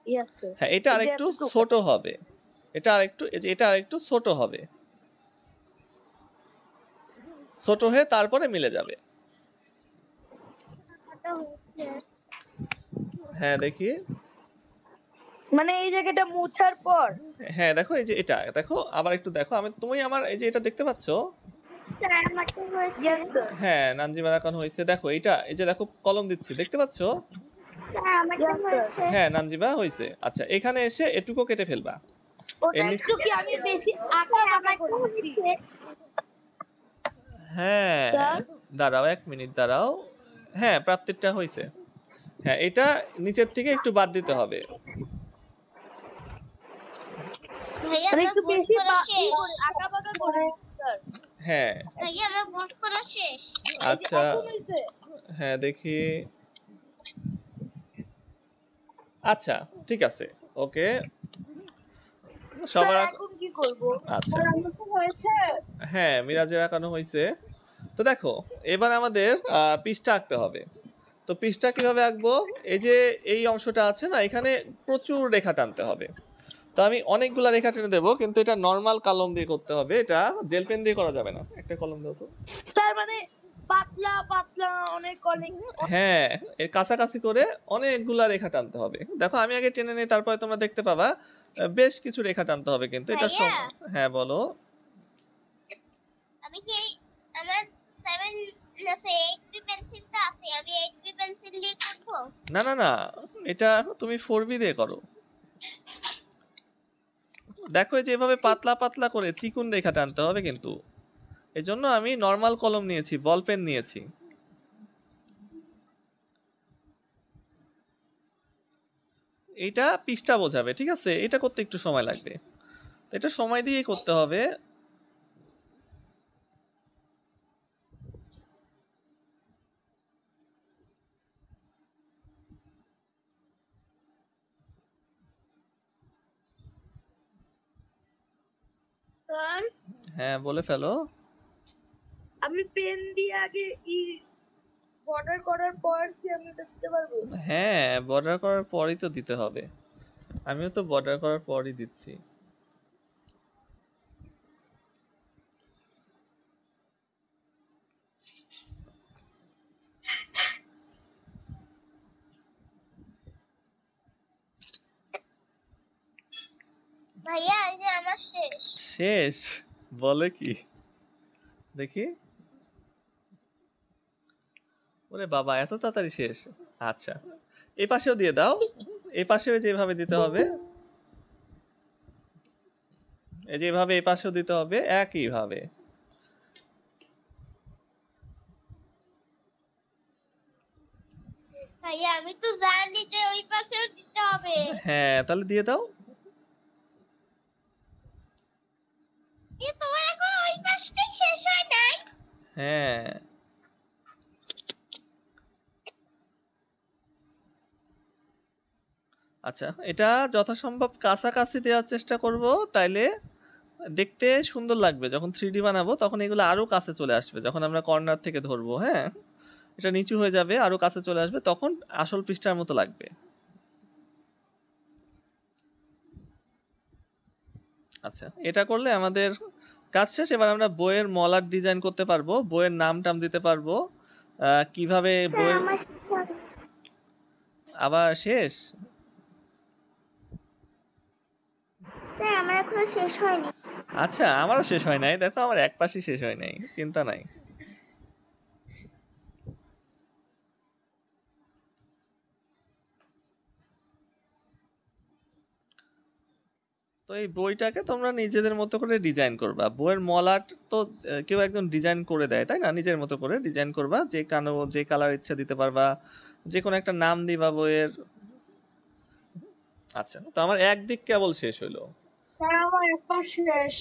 Yes sir. হ্যাঁ, এটা এই যে আরেকটু এতটুকু। ছোট হবে। এটা আরেকটু, এই যে এটা আরেকটু ছোট হবে। ছোট হয়ে তারপরে মিলে যাবে। এটা হচ্ছে। হ্যাঁ দেখি। মানে এই জায়গাটা মুছার পর হ্যাঁ দেখো, এই যে এটা দেখো, আবার একটু দেখো, তুমি আমার এই যে এটা দেখতে পাচ্ছো? স্যার আমারটা হয়েছে। Yes sir. হ্যাঁ, নানজিমার আঁকানো হয়েছে, দেখো এটা, এই যে দেখো কলম দিচ্ছি দেখতে পাচ্ছো? স্যার আমারটা ইয়েস স্যার। হয়েছে। হ্যাঁ নানজিমা হয়েছে। আচ্ছা, এখানে এসে এটুকু কেটে ফেলবা। ওটা এর একটু নিচে, কি আমি বেশি আঁকা বাঁকা করে দিচ্ছি হ্যাঁ স্যার? দাঁড়াও 1 মিনিট দাঁড়াও। হ্যাঁ, প্রাপ্তিরটা হয়েছে। হ্যাঁ, এটা নিচের থেকে একটু বাদ দিতে হবে। ভাইয়া মানে আমার একটু বোর্ড বেশি করা শেষ। আঁকা বাঁকা করে দিচ্ছি স্যার। হ্যাঁ ভাইয়া আমার বোর্ড করা শেষ। এই যে আচ্ছা, এখন হয়েছে। হ্যাঁ দেখি। আচ্ছা, ঠিক আছে, ওকে। স্যার সবার এখন কি করব? আচ্ছা, আমার তো হয়েছে। হ্যাঁ মিরাজের আঁকানো হয়েছে। তো দেখো, এবার আমাদের পৃষ্ঠা আঁকতে হবে। তো পৃষ্ঠা কিভাবে আঁকবো? এই যে এই অংশটা আছে না, এখানে প্রচুর রেখা টানতে হবে। তো আমি অনেকগুলা রেখা টেনে দেবো, কিন্তু এটা নর্মাল কলম দিয়ে করতে হবে, এটা জেল পেন দিয়ে করা যাবে না। একটা কলম দাও তো। স্যার মানে পাতলা পাতলা অনেক অনেক হ্যাঁ, এর কাছাকাছি করে অনেকগুলা রেখা টানতে হবে। দেখো আমি আগে টেনে নেই, তারপরে তোমরা দেখতে পাবা বেশ কিছু রেখা টানতে হবে, কিন্তু এটা ভাইয়া হ্যাঁ বলো। আমি কি আমার 7 না 8B পেন্সিলটা আছে, আমি 8B পেন্সিল দিয়ে করব? না না না, এটা তুমি 4B দিয়ে করো। দেখো এই যে এভাবে পাতলা পাতলা করে চিকুন রেখা টানতে হবে কিন্তু। এজন্য আমি নর্মাল কলম নিয়েছি, বল পেন নিয়েছি। এইটা পৃষ্ঠা বোঝাবে, ঠিক আছে? এটা করতে একটু সময় লাগবে, তো এটা সময় দিয়ে করতে হবে। স্যার হ্যাঁ বলে ফেলো। আমি পেন দিয়ে আগে বর্ডার করার পর কি আমি এটা দিতে পারবো? হ্যাঁ, বর্ডার করার পরই তো দিতে হবে। আমিও তো বর্ডার করার পরই দিচ্ছি। ভাইয়া এই যে আমার শেষ। শেষ? বলে কি দেখি। ওরে বাবা, এত তাড়াতাড়ি শেষ! আচ্ছা, এই পাশেও দিয়ে দাও। এই পাশেও যেভাবে দিতে হবে, এই যেভাবে এই পাশেও দিতে হবে একই ভাবে। ভাইয়া আমি তো জানি যে ওই পাশেও দিতে হবে। হ্যাঁ, তাহলে দিয়ে দাও। কিন্তু এখন ওই পাশটাই শেষ হয় নাই। হ্যাঁ, আচ্ছা, এটা যথাসম্ভব কাছাকাছি দেওয়ার চেষ্টা করব, তাইলে দেখতে সুন্দর লাগবে। যখন 3D বানাবো তখন এগুলো আরো কাছে চলে আসবে, যখন আমরা কর্নার থেকে ধরবো। হ্যাঁ, এটা নিচু হয়ে যাবে, আরো কাছে চলে আসবে, তখন আসল পৃষ্ঠার মতো লাগবে। আচ্ছা, এটা করলে আমাদের কাজ শেষ। এবার আমরা বইয়ের মলাট ডিজাইন করতে পারবো, বইয়ের নাম টাম দিতে পারবো। কিভাবে বইয়ের আবার শেষ? স্যার আমার এখনো শেষ হয়নি। আচ্ছা, আমারও শেষ হয় নাই। দেখো আমার এক পাশই শেষ হয় নাই, চিন্তা নাই। তো এই বইটাকে তোমরা নিজেদের মতো করে ডিজাইন করবা। বইয়ের মলাট তো কেউ একজন ডিজাইন করে দেয়, তাই না? নিজের মতো করে ডিজাইন করবা, যে কানো যে কালার ইচ্ছা দিতে পারবা, যে কোনো একটা নাম দিবা বইয়ের। আচ্ছা, তো আমার একদিক কেবল শেষ হইলো। স্যার আমার এক পাশ শেষ।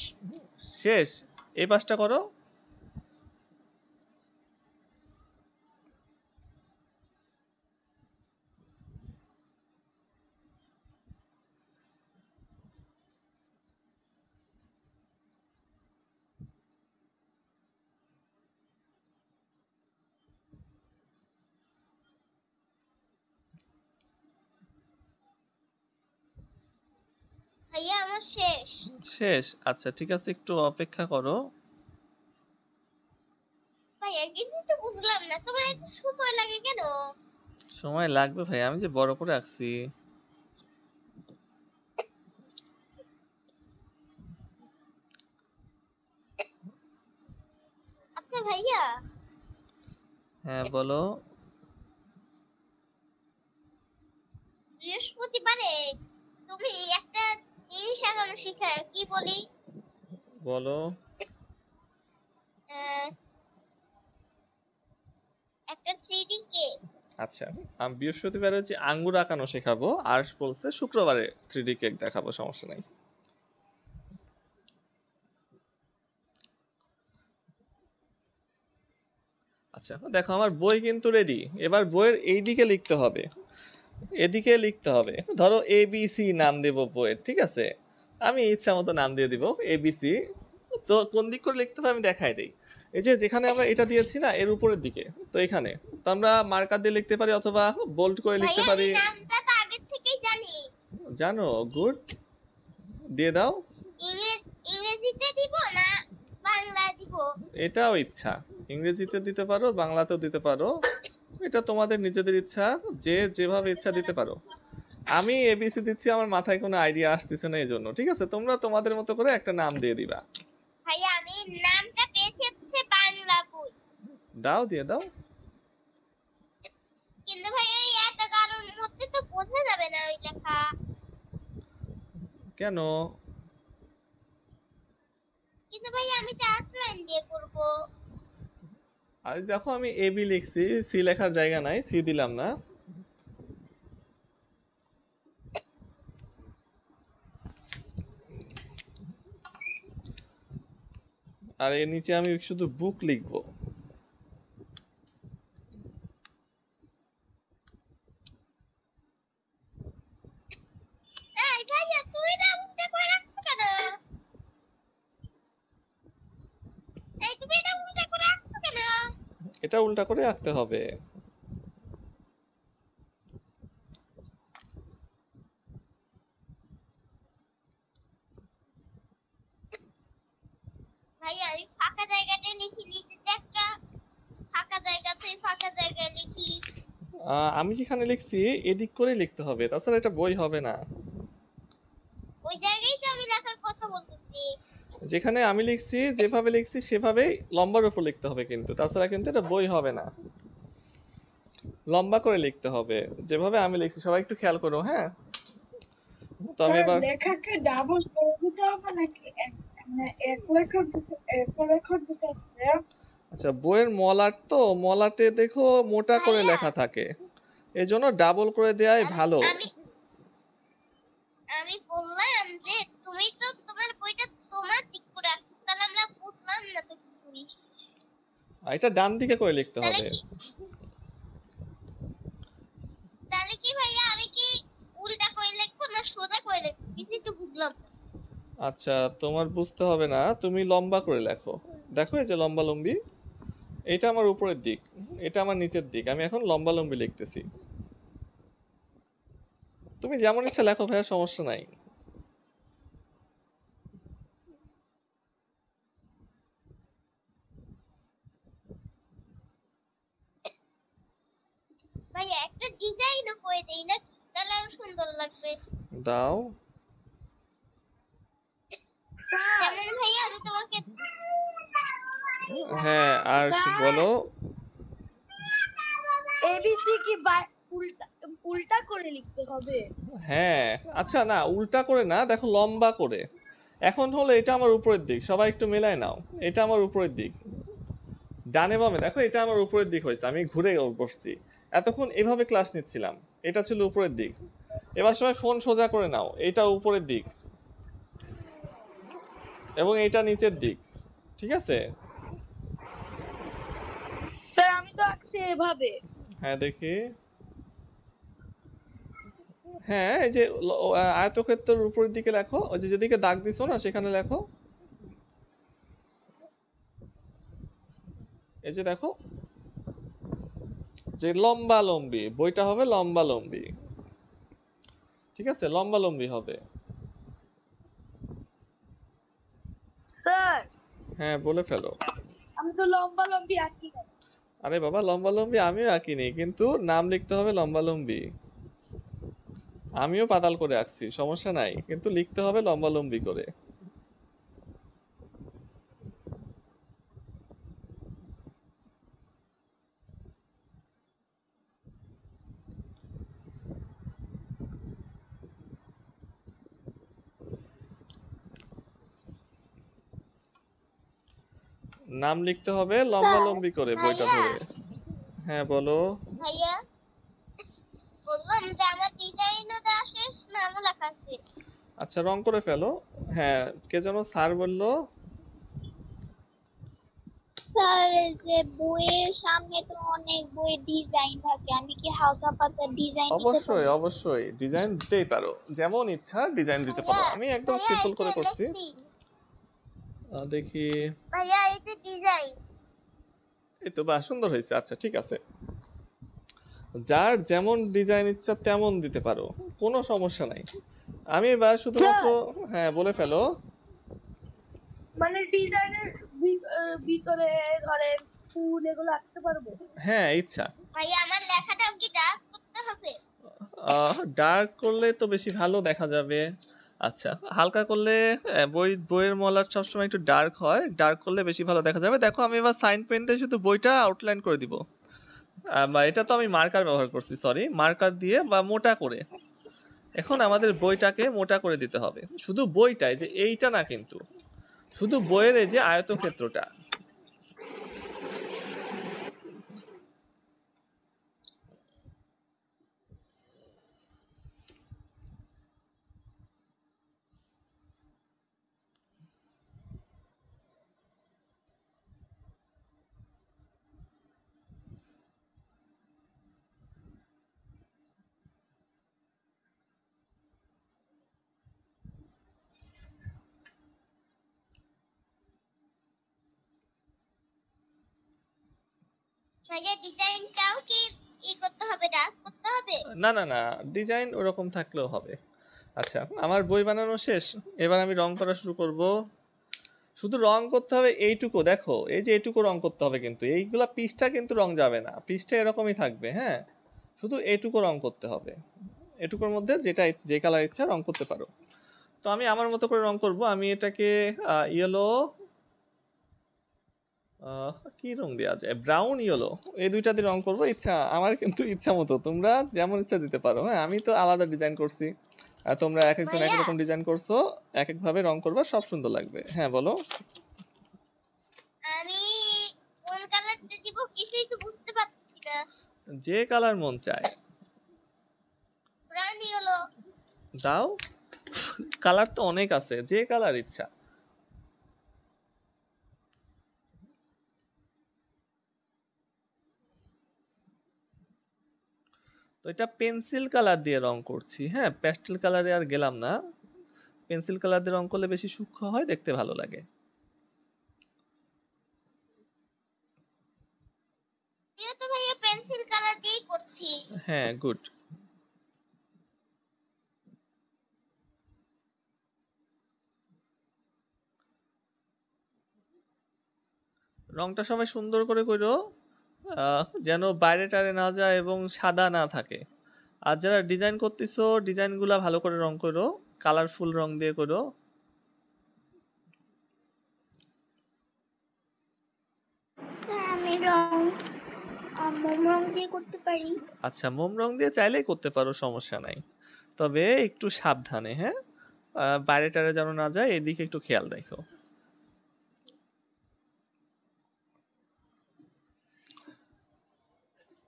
শেষ? এই পাশটা করো। ভাইয়া আমার শেষ। শেষ? আচ্ছা ঠিক আছে, একটু অপেক্ষা করো। ভাইয়া কিছু তো বুঝলাম না, তোমার এত সময় লাগে কেন? সময় লাগবে ভাই, আমি যে বড় করে আঁকছি। আচ্ছা ভাইয়া, হ্যাঁ বলো। বৃহস্পতিবারে তুমি একটা জিনিস এখনো শেখায়, কি বলি? বলো। আহ, একটা 3D কেক। আচ্ছা, আমি বৃহস্পতিবারে হচ্ছে আঙ্গুর আঁকানো শেখাবো, আর বলছে শুক্রবারে 3D কেক দেখাবো, সমস্যা নাই। আচ্ছা দেখো, আমার বই কিন্তু রেডি। এবার বইয়ের এই দিকে লিখতে হবে, এদিকে লিখতে হবে। ধরো ABC নাম দেব বইয়ের, ঠিক আছে? আমি ইচ্ছা মতো নাম দিয়ে দিব ABC। তো কোন দিক করে লিখতে হবে আমি দেখাই দেই। এই যে যেখানে আমরা এটা দিয়েছি না, এর উপরের দিকে, তো এখানে তো আমরা মার্কার দিয়ে লিখতে পারি অথবা বোল্ড করে লিখতে ভাইয়া আমি পারি। নামটা তো আগের থেকেই জানি। জানো? গুড, দিয়ে দাও। ইংরেজিতে দিব না বাংলা দিব? এটাও ইচ্ছা, ইংরেজিতে দিতে পারো, বাংলাতেও দিতে পারো, এটা তোমাদের নিজেদের ইচ্ছা, যে যেভাবে ইচ্ছা দিতে পারো। আমি ABC দিচ্ছি, আমার মাথায় কোনো আইডিয়া আসতেছে না, এই জন্য। ঠিক আছে, তোমরা তোমাদের মতো করে একটা নাম দিয়ে দিবা। ভাইয়া আমি নামটা পেয়েছি হচ্ছে বাংলা বই। দাও, দিয়ে দাও। কিন্তু ভাইয়া এই একটা কারণের মধ্যে তো বোঝা যাবে না ওই লেখা। কেন? আর দেখো আমি এ বি লিখছি, সি লেখার জায়গা নাই, সি দিলাম না। আর এর নিচে আমি শুধু বুক লিখবো। এই ভাইয়া তুই না উল্টা করে রাখছো কেন? এই তুমি এটা উল্টা করে রাখছো কেন? এটা উল্টা করে আঁকতে হবে। ভাইয়া আমি ফাঁকা জায়গাতে লিখি, নিচে একটা ফাঁকা জায়গা আছে, ফাঁকা জায়গায় লিখি। আমি যেখানে লিখছি এদিক করে লিখতে হবে, তাছাড়া এটা বই হবে না। ওই জায়গায় তো আমি লেখার কথা বলতেছি। যেখানে আমি লিখছি, যেভাবে লিখছি সেভাবেই লম্বার উপর লিখতে হবে, কিন্তু তাছাড়া কিন্তু এটা বই হবে না। লম্বা করে লিখতে হবে যেভাবে আমি লিখছি, সবাই একটু খেয়াল করো। হ্যাঁ, তো আমি স্যার এবার লেখাকে ডাবল করে দিতে হবে নাকি মানে এক লেখা দিতে হবে? আচ্ছা, বইয়ের মলাট তো, মলাটে দেখো মোটা করে ভাইয়া লেখা থাকে, এজন্য ডাবল করে দেয়াই আমি ভালো। আমি আমি বললাম যে তুমি তো তোমার বইটা তোমার দিক করে রাখছো, তাহলে আমরা বুঝলাম না তো কিছুই। আর এটা ডান দিকে করে লিখতে তাহলে হবে। কি তাহলে কি ভাইয়া আমি কি উল্টা করে লিখবো না সোজা করে লিখবো, কিছুই তো বুঝলাম না। আচ্ছা, তোমার বুঝতে হবে না, তুমি লম্বা করে লেখো। দেখো এই যে লম্বা লম্বি, এটা আমার উপরের দিক, এটা আমার নিচের দিক, আমি এখন লম্বা লম্বি লিখতেছি। তুমি যেমন ইচ্ছা লেখো ভাইয়া, সমস্যা নাই। ভাইয়া একটা ডিজাইনও করে দেই নাকি, তাহলে আরো সুন্দর লাগবে। দাও। স্যার যেমন ভাইয়া আমি তোমাকে হ্যাঁ, আর বলো। এবিসি কি উল্টা উল্টা করে লিখতে হবে? হ্যাঁ, আচ্ছা না, উল্টা করে না, দেখো লম্বা করে। এখন হলো এটা আমার উপরের দিক, সবাই একটু মেলায় নাও। এটা আমার উপরের দিক, ডানে বামে দেখো, এটা আমার উপরের দিক হয়েছে, আমি ঘুরে বসছি। এতক্ষণ এভাবে ক্লাস নিচ্ছিলাম, এটা ছিল উপরের দিক। এবার সবাই ফোন সোজা করে নাও, এটা উপরের দিক এবং এটা নিচের দিক। ঠিক আছে? স্যার আমি তো আঁকছি এভাবে। হ্যাঁ দেখি। হ্যাঁ, এই যে আয়তক্ষেত্রের উপরের দিকে লেখো, ওই যে যেদিকে দাগ দিছো না সেখানে লেখো। এই যে দেখো, যে লম্বা লম্বি, বইটা হবে লম্বা লম্বি। ঠিক আছে, লম্বা লম্বি হবে। স্যার হ্যাঁ, বলে ফেলো। আমি তো লম্বা লম্বি আঁকি না। আরে বাবা, লম্বা লম্বি আমিও আঁকিনি, কিন্তু নাম লিখতে হবে লম্বা লম্বি। আমিও পাতাল করে আঁকছি, সমস্যা নাই, কিন্তু লিখতে হবে লম্বা লম্বি করে। নাম লিখতে হবে লম্বা লম্বি করে, বইটা ভাইয়া ধরে। হ্যাঁ বলো। ভাইয়া বললাম যে আমার ডিজাইনও দেওয়া শেষ, নামও লেখা শেষ। আচ্ছা, রং করে ফেলো। হ্যাঁ, কে যেন স্যার বললো। স্যার যে বইয়ের সামনে তো অনেক বইয়ের ডিজাইন থাকে, আমি কি হালকা পাতলা ডিজাইন দিতে অবশ্যই পারি? অবশ্যই ডিজাইন দিতেই পারো, যেমন ইচ্ছা ডিজাইন দিতে পারো, ভাইয়া আমি একদম ভাইয়া সিম্পল এই করে যে করছি। দেখছি, দেখি। ভাইয়া এই যে ডিজাইন। এই তো, বাহ, সুন্দর হয়েছে। আচ্ছা ঠিক আছে, যার যেমন ডিজাইন ইচ্ছা তেমন দিতে পারো, কোনো সমস্যা নাই। আমি এবার শুধুমাত্র, হ্যাঁ বলে ফেলো। মানে ডিজাইনের ভিতরে ধরেন ফুল এগুলো আঁকতে পারবো? হ্যাঁ, ইচ্ছা। ভাইয়া আমার লেখাটাও কি ডার্ক করতে হবে? ডার্ক করলে তো বেশি ভালো দেখা যাবে। আচ্ছা, হালকা করলে বইয়ের মলাট সবসময় একটু ডার্ক হয়, ডার্ক করলে বেশি ভালো দেখা যাবে। দেখো আমি এবার সাইন পেন দিয়ে শুধু বইটা আউটলাইন করে দিব। বা এটা তো আমি মার্কার ব্যবহার করছি, সরি, মার্কার দিয়ে বা মোটা করে। এখন আমাদের বইটাকে মোটা করে দিতে হবে, শুধু বইটাই, যে এইটা না কিন্তু, শুধু বইয়ের এই যে আয়তক্ষেত্রটা। ভাইয়া ডিজাইনটাও কি করতে হবে, ডাক করতে হবে? না না না, ডিজাইন ওরকম থাকলেও হবে। আচ্ছা, আমার বই বানানো শেষ, এবার আমি রং করা শুরু করব। শুধু রং করতে হবে এইটুকু, দেখো এই যে এইটুকু রং করতে হবে, কিন্তু এইগুলা পৃষ্ঠা কিন্তু রং যাবে না, পৃষ্ঠা এরকমই থাকবে। হ্যাঁ, শুধু এইটুকু রং করতে হবে, এটুকুর মধ্যে যেটা যে কালার ইচ্ছা রং করতে পারো। তো আমি আমার মতো করে রং করব। আমি এটাকে ইয়েলো, কি রং দেওয়া যায়, ব্রাউন ইয়েলো, এই দুইটা দিয়ে রং করব। ইচ্ছা আমার, কিন্তু ইচ্ছা মতো তোমরা যেমন ইচ্ছা দিতে পারো। হ্যাঁ, আমি তো আলাদা ডিজাইন করছি, আর তোমরা এক একজন এক ভাইয়া রকম ডিজাইন করছো, এক এক ভাবে রং করবা, সব সুন্দর লাগবে। হ্যাঁ বলো। আমি কোন কালারটা দিব কিছুই তো বুঝতে পারছি না। যে কালার মন চায় ব্রাউন ইয়েলো। দাও, কালার তো অনেক আছে, যে কালার ইচ্ছা। তো এটা পেন্সিল কালার দিয়ে রং করছি। হ্যাঁ, প্যাস্টেল কালারে আর গেলাম না, পেন্সিল কালার দিয়ে রং করলে বেশি সূক্ষ্ম হয়, দেখতে ভালো লাগে। আমিও তো ভাইয়া পেন্সিল কালার দিয়েই করছি। হ্যাঁ, গুড। রংটা সবাই সুন্দর করে করো, যেন বাইরে টারে না যায় এবং সাদা না থাকে। আর যারা ডিজাইন করতেছো, ডিজাইনগুলা ভালো করে রং করো, কালারফুল রং দিয়ে করো। স্যার আমি রং মোম রং দিয়ে করতে পারি। আচ্ছা, মোম রং দিয়ে চাইলেই করতে পারো, সমস্যা নাই, তবে একটু সাবধানে। হ্যাঁ, বাইরে টারে যেন না যায়, এদিকে একটু খেয়াল রাখো।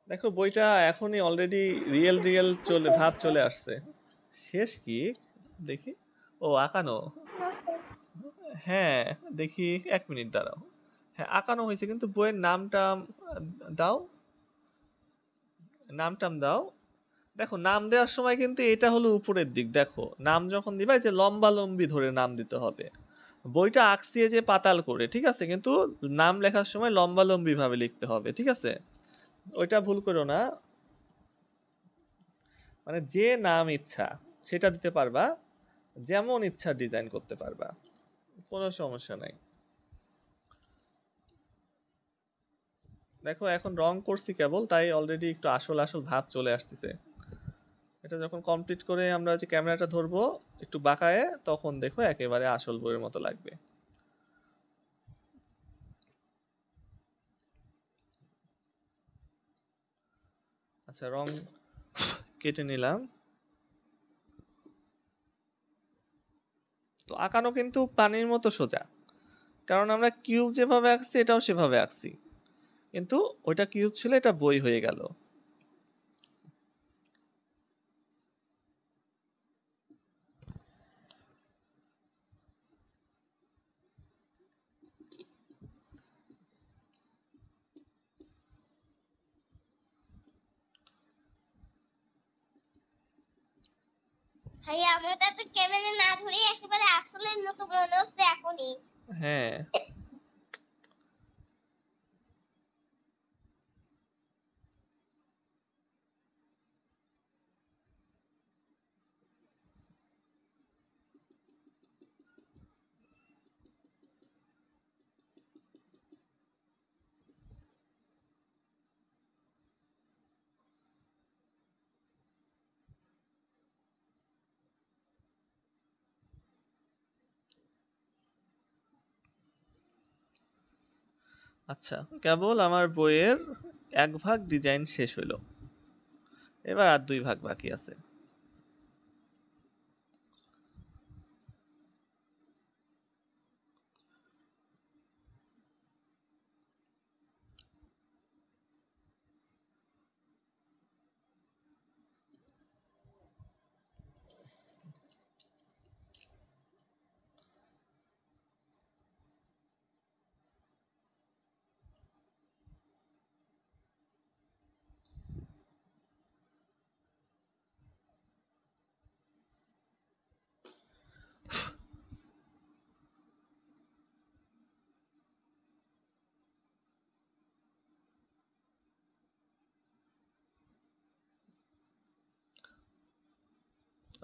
দেখো বইটা এখনই অলরেডি রিয়েল রিয়েল চলে, ভাব চলে আসছে। শেষ কি দেখি, ও আঁকানো। হ্যাঁ, দেখি, 1 মিনিট দাঁড়াও। হ্যাঁ, আঁকানো হয়েছে, কিন্তু বইয়ের নামটা দাও, নামটাম দাও। দেখো, নাম দেওয়ার সময় কিন্তু এটা হলো উপরের দিক, দেখো নাম যখন দিবা এই যে লম্বা লম্বি ধরে নাম দিতে হবে। বইটা আঁকছি এই যে পাতাল করে, ঠিক আছে, কিন্তু নাম লেখার সময় লম্বা লম্বি ভাবে লিখতে হবে, ঠিক আছে, ওইটা ভুল করো না। মানে যে নাম ইচ্ছা সেটা দিতে পারবা, যেমন ইচ্ছা ডিজাইন করতে পারবা, কোনো সমস্যা নাই। দেখো এখন রং করছি কেবল, তাই অলরেডি একটু আসল আসল ভাব চলে আসতেছে। এটা যখন কমপ্লিট করে আমরা যে ক্যামেরাটা ধরবো একটু বাঁকায়ে, তখন দেখো একেবারে আসল বইয়ের মতো লাগবে। আচ্ছা, রং কেটে নিলাম। তো আঁকানো কিন্তু পানির মতো সোজা, কারণ আমরা কিউব যেভাবে আঁকছি এটাও সেভাবে আঁকছি, কিন্তু ওইটা কিউব ছিল, এটা বই হয়ে গেল। ভাইয়া আমরা তো ক্যামেরা না ধরে একেবারে আসলের মতো মনে হচ্ছে এখনই। হ্যাঁ, আচ্ছা, কেবল আমার বইয়ের 1 ভাগ ডিজাইন শেষ হইলো, এবার আর 2 ভাগ বাকি আছে।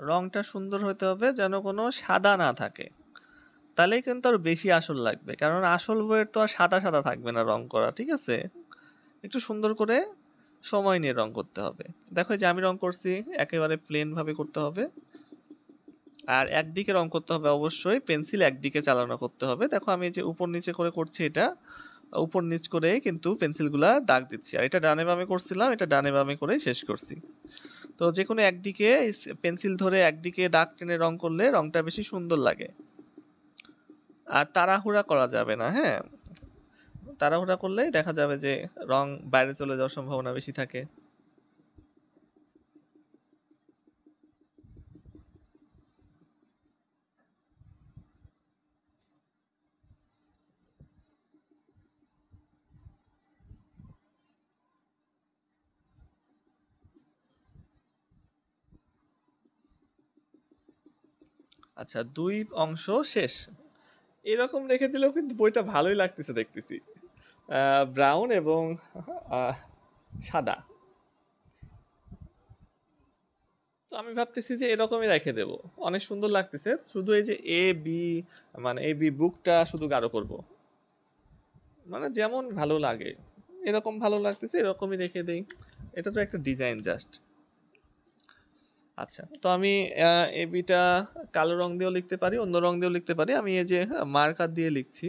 রংটা সুন্দর হতে হবে, যেন কোনো সাদা না থাকে, তাহলেই কিন্তু আর বেশি আসল লাগবে, কারণ আসল বইয়ের তো আর সাদা সাদা থাকবে না রং করা, ঠিক আছে? একটু সুন্দর করে সময় নিয়ে রং করতে হবে। দেখো এই যে আমি রং করছি, একেবারে প্লেন ভাবে করতে হবে। আর একদিকে রং করতে হবে অবশ্যই, পেন্সিল একদিকে চালানো করতে হবে। দেখো আমি এই যে উপর নিচে করে করছি, এটা উপর নিচ করে কিন্তু পেন্সিলগুলা দাগ দিচ্ছি। আর এটা ডানে বামে করছিলাম, এটা ডানে বামে করে শেষ করছি। তো যে কোনো একদিকে পেন্সিল ধরে একদিকে দাগ টেনে রং করলে রংটা বেশি সুন্দর লাগে। আর তাড়াহুড়া করা যাবে না, হ্যাঁ? তাড়াহুড়া করলেই দেখা যাবে যে রং বাইরে চলে যাওয়ার সম্ভাবনা বেশি থাকে। আচ্ছা, দুই অংশ শেষ। এরকম রেখে দিলেও কিন্তু বইটা ভালোই লাগতেছে দেখতেছি। ব্রাউন এবং আহ, সাদা। তো আমি ভাবতেছি যে এরকমই রেখে দেব, অনেক সুন্দর লাগতেছে। শুধু এই যে এ বি, মানে এ বি বুকটা শুধু গাঢ় করব, মানে যেমন ভালো লাগে, এরকম ভালো লাগতেছে এরকমই রেখে দেই। এটা তো একটা ডিজাইন জাস্ট। আচ্ছা, তো আমি এ বিটা কালো রং দিয়েও লিখতে পারি, অন্য রং দিয়েও লিখতে পারি। আমি এই যে মার্কার দিয়ে লিখছি।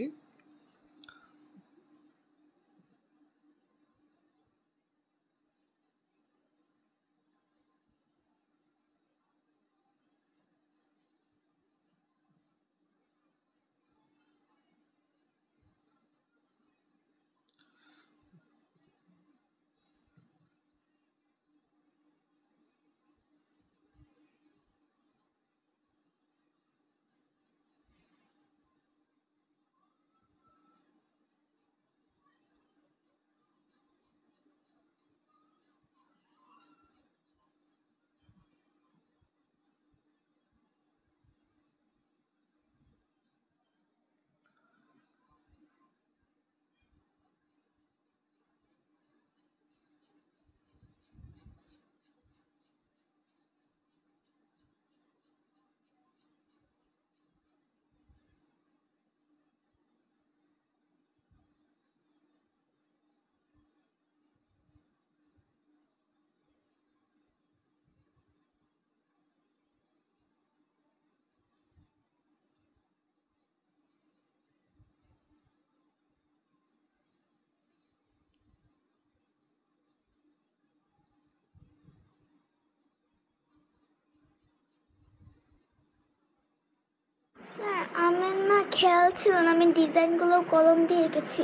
স্যার আমার না খেয়াল ছিল না, আমি ডিজাইনগুলো কলম দিয়ে এঁকেছি।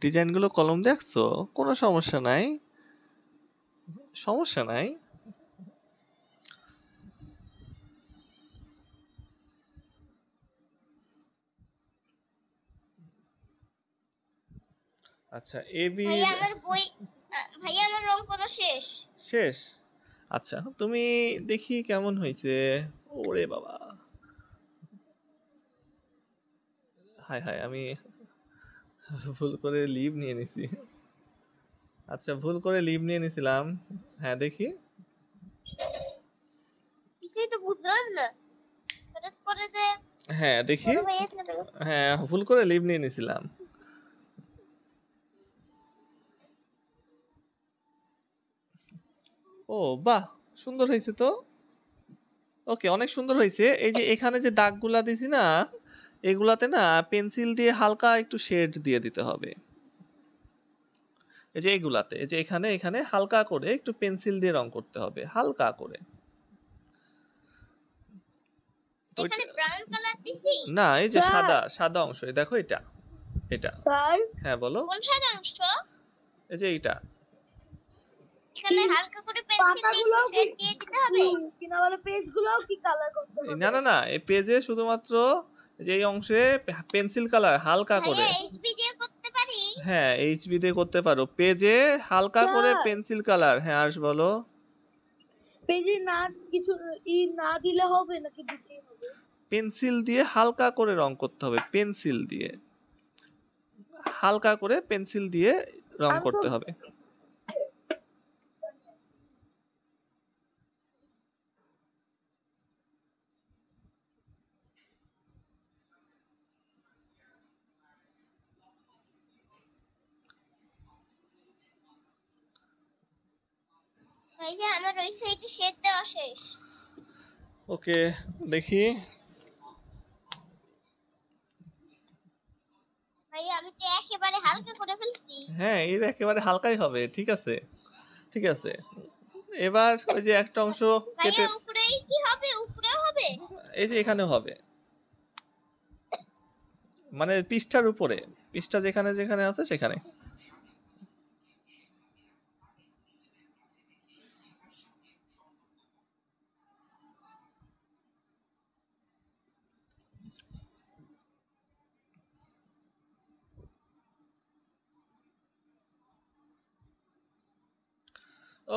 ডিজাইনগুলো কলম দিয়ে আঁকছো? কোনো সমস্যা নাই, সমস্যা নাই। আচ্ছা, এ বি ভাইয়া আমার বই, ভাইয়া আমার রং করা শেষ। শেষ। আচ্ছা, তুমি দেখি কেমন হয়েছে। ওরে বাবা, হায় হায়, আমি ভুল করে লিভ নিয়ে নিছি। আচ্ছা, ভুল করে লিভ নিয়ে নিছিলাম। হ্যাঁ দেখি। কিছুই তো বুঝলাম না, হঠাৎ করে যে হ্যাঁ দেখি। বড় ভাইয়া চলে গেল। হ্যাঁ, ভুল করে লিভ নিয়ে নিছিলাম। ও বাহ, সুন্দর হয়েছে তো। ওকে, অনেক সুন্দর হয়েছে। এই যে এখানে যে দাগগুলা দিছি না, এগুলাতে না পেন্সিল দিয়ে হালকা একটু শেড দিয়ে দিতে হবে। এই যে এগুলাতে, এই যে এখানে এখানে হালকা করে একটু পেন্সিল দিয়ে রং করতে হবে, হালকা করে। তো এখানে ব্রাউন কালার দিছি। না, এই যে স্যার সাদা সাদা অংশ, এই দেখো এটা, এটা। স্যার হ্যাঁ বলো। কোন সাদা অংশ? এই যে এইটা। এখানে এই হালকা করে পেন্সিল দিয়ে পাতাগুলো কি শেড দিয়ে দিতে হবে। কিনা বলে পেজগুলো কি কালার করতে এই হবে? না না না, এই পেজে শুধুমাত্র যে এই অংশে পেন্সিল কালার হালকা করে। ভাইয়া এইচবি দিয়ে করতে পারি? হ্যাঁ, এইচবি দিয়ে করতে পারো, পেজে হালকা করে স্যার পেন্সিল কালার। হ্যাঁ আর্শ বলো। পেজে না কিছু না দিলে হবে নাকি দিতেই হবে? পেন্সিল দিয়ে হালকা করে রং করতে হবে, পেন্সিল দিয়ে হালকা করে পেন্সিল দিয়ে রং আমি তো করতে হবে। ভাইয়া আমার ওই সাইডে শেড দেওয়া শেষ। ওকে, দেখি। ভাইয়া আমি তো একেবারে হালকা করে ফেলছি। হ্যাঁ, এর একেবারে হালকাই হবে। ঠিক আছে, ঠিক আছে। এবার ওই যে একটা অংশ ভাইয়া কেটে, উপরেই কি হবে? উপরেও হবে? এই যে এখানেও হবে, মানে পৃষ্ঠার উপরে, পৃষ্ঠা যেখানে যেখানে আছে সেখানে।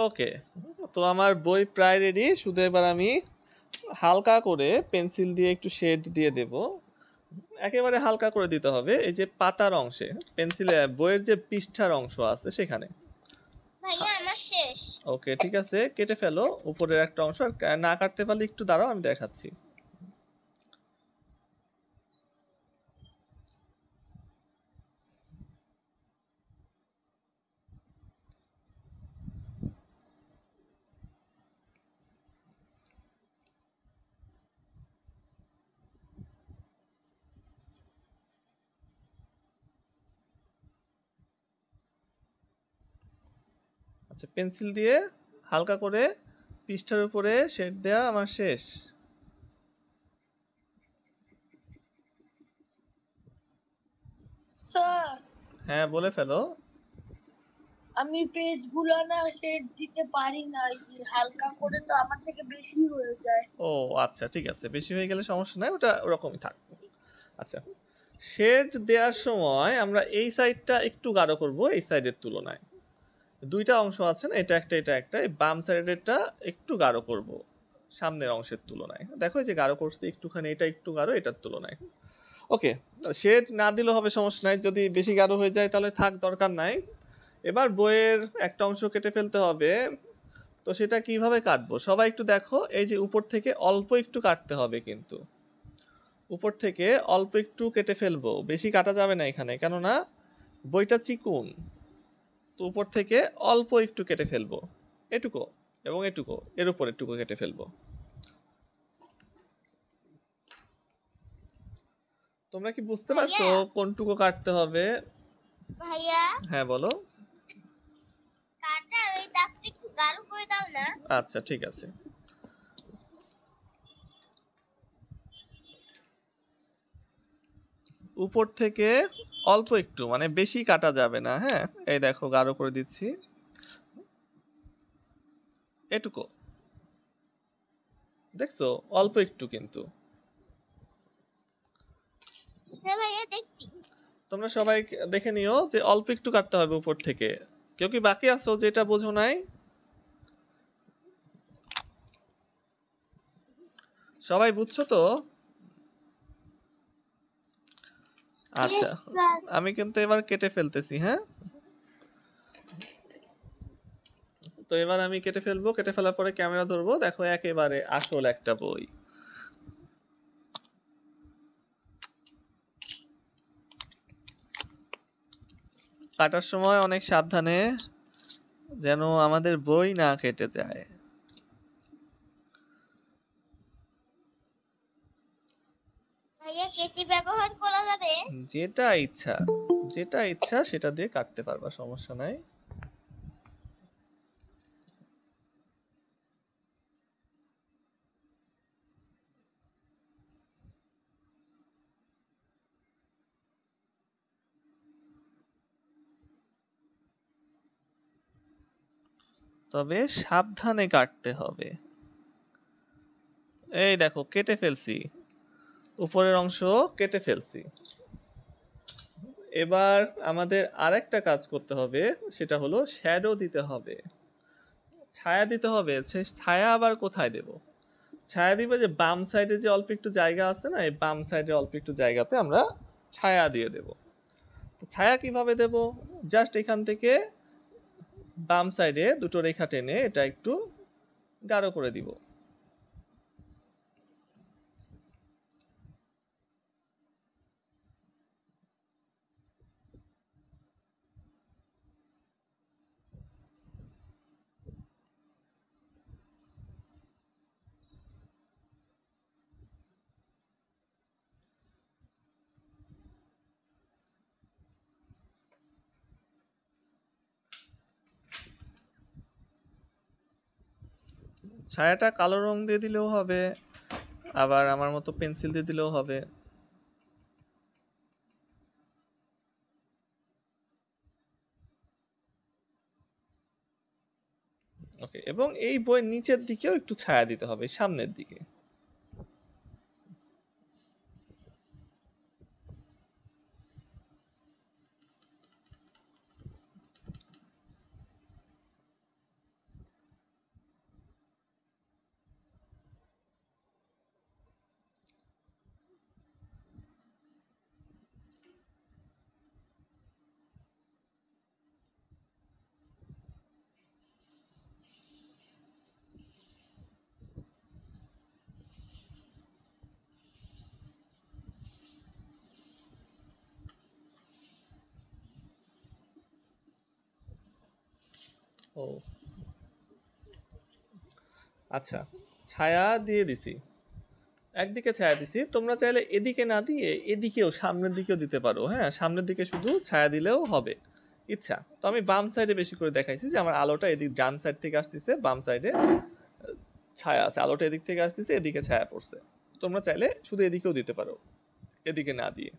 ওকে, তো আমার বই প্রায় রেডি, শুধু এবার আমি হালকা করে পেন্সিল দিয়ে একটু শেড দিয়ে দেব। একেবারে হালকা করে দিতে হবে এই যে পাতার অংশে, পেন্সিলে বইয়ের যে পৃষ্ঠার অংশ আছে সেখানে। ভাইয়া আমার শেষ। ওকে, ঠিক আছে, কেটে ফেলো উপরের একটা অংশ। আর না কাটতে পারলে একটু দাঁড়াও, আমি দেখাচ্ছি। আচ্ছা, পেন্সিল দিয়ে হালকা করে পৃষ্ঠার উপরে শেড দেওয়া আমার শেষ। স্যার হ্যাঁ, বলে ফেলো। আমি পেজগুলো না শেড দিতে পারি না, এই যে হালকা করে তো আমার থেকে বেশি হয়ে যায়। ও আচ্ছা, ঠিক আছে, বেশি হয়ে গেলে সমস্যা নাই, ওটা ওরকমই থাক। আচ্ছা, শেড দেওয়ার সময় আমরা এই সাইডটা একটু গাঢ় করব এই সাইডের তুলনায়। দুইটা অংশ আছে না, এটা একটা এটা একটা, এই বাম সাইডেরটা একটু গাঢ় করব সামনের অংশের তুলনায়। দেখো এই যে গাঢ় করতে একটুখানি, এটা একটু গাঢ় এটার তুলনায়। ওকে, শেড না দিলেও হবে, সমস্যা নাই। যদি বেশি গাঢ় হয়ে যায় তাহলে থাক, দরকার নাই। এবার বইয়ের একটা অংশ কেটে ফেলতে হবে। তো সেটা কিভাবে কাটবো সবাই একটু দেখো, এই যে উপর থেকে অল্প একটু কাটতে হবে, কিন্তু উপর থেকে অল্প একটু কেটে ফেলবো, বেশি কাটা যাবে না এখানে, কেননা বইটা চিকুন। তো উপর থেকে অল্প একটু কেটে ফেলবো, এটুকু এবং এটুকু, এর উপর এটুকু কেটে ফেলবো। তোমরা কি বুঝতে পারছো ভাইয়া কোনটুকু কাটতে হবে? ভাইয়া হ্যাঁ, বলো। কাটার ওই দাগটা একটু গাঢ় করে দাও না। আচ্ছা, ঠিক আছে। উপর থেকে অল্প একটু, মানে বেশি কাটা যাবে না। হ্যাঁ, এই দেখো গাঢ় করে দিচ্ছি, এটুকু, দেখছো, অল্প একটু কিন্তু। হ্যাঁ ভাইয়া দেখছি। তোমরা সবাই দেখে নিও যে অল্প একটু কাটতে হবে উপর থেকে। কেউ কি বাকি আছো যেটা বোঝো নাই? সবাই বুঝছো তো? আচ্ছা, ইয়েস স্যার। আমি কিন্তু এবার কেটে ফেলতেছি। হ্যাঁ, তো এবার আমি কেটে ফেলবো, কেটে ফেলার পরে ক্যামেরা ধরবো, দেখো একেবারে আসল একটা বই। কাটার সময় অনেক সাবধানে, যেন আমাদের বই না কেটে যায়। ভাইয়া কেচি ব্যবহার করা যাবে? যেটা ইচ্ছা, যেটা ইচ্ছা সেটা দিয়ে কাটতে পারবা, সমস্যা নাই। তবে সাবধানে কাটতে হবে। এই দেখো কেটে ফেলছি, উপরের অংশ কেটে ফেলছি। এবার আমাদের আরেকটা কাজ করতে হবে, সেটা হলো শ্যাডো দিতে হবে, ছায়া দিতে হবে। সে ছায়া আবার কোথায় দেব? ছায়া দিবে যে বাম সাইডে যে অল্প একটু জায়গা আছে না, এই বাম সাইডে অল্প একটু জায়গাতে আমরা ছায়া দিয়ে দেব। তো ছায়া কিভাবে দেব? জাস্ট এখান থেকে বাম সাইডে দুটো রেখা টেনে এটা একটু গাঢ় করে দিব। ছায়াটা কালো রং দিয়ে দিলেও হবে, আবার আমার মতো পেন্সিল দিয়ে দিলেও হবে। ওকে, এবং এই বইয়ের নিচের দিকেও একটু ছায়া দিতে হবে, সামনের দিকে। ও আচ্ছা, ছায়া দিয়ে দিছি, একদিকে ছায়া দিছি। তোমরা চাইলে এদিকে না দিয়ে এদিকেও, সামনের দিকেও দিতে পারো। হ্যাঁ, সামনের দিকে শুধু ছায়া দিলেও হবে, ইচ্ছা। তো আমি বাম সাইডে বেশি করে দেখাইছি যে আমার আলোটা এদিক ডান সাইড থেকে আসতেছে, বাম সাইডে ছায়া আছে, আলোটা এদিক থেকে আসতেছে, এদিকে ছায়া পড়ছে। তোমরা চাইলে শুধু এদিকেও দিতে পারো, এদিকে না দিয়ে।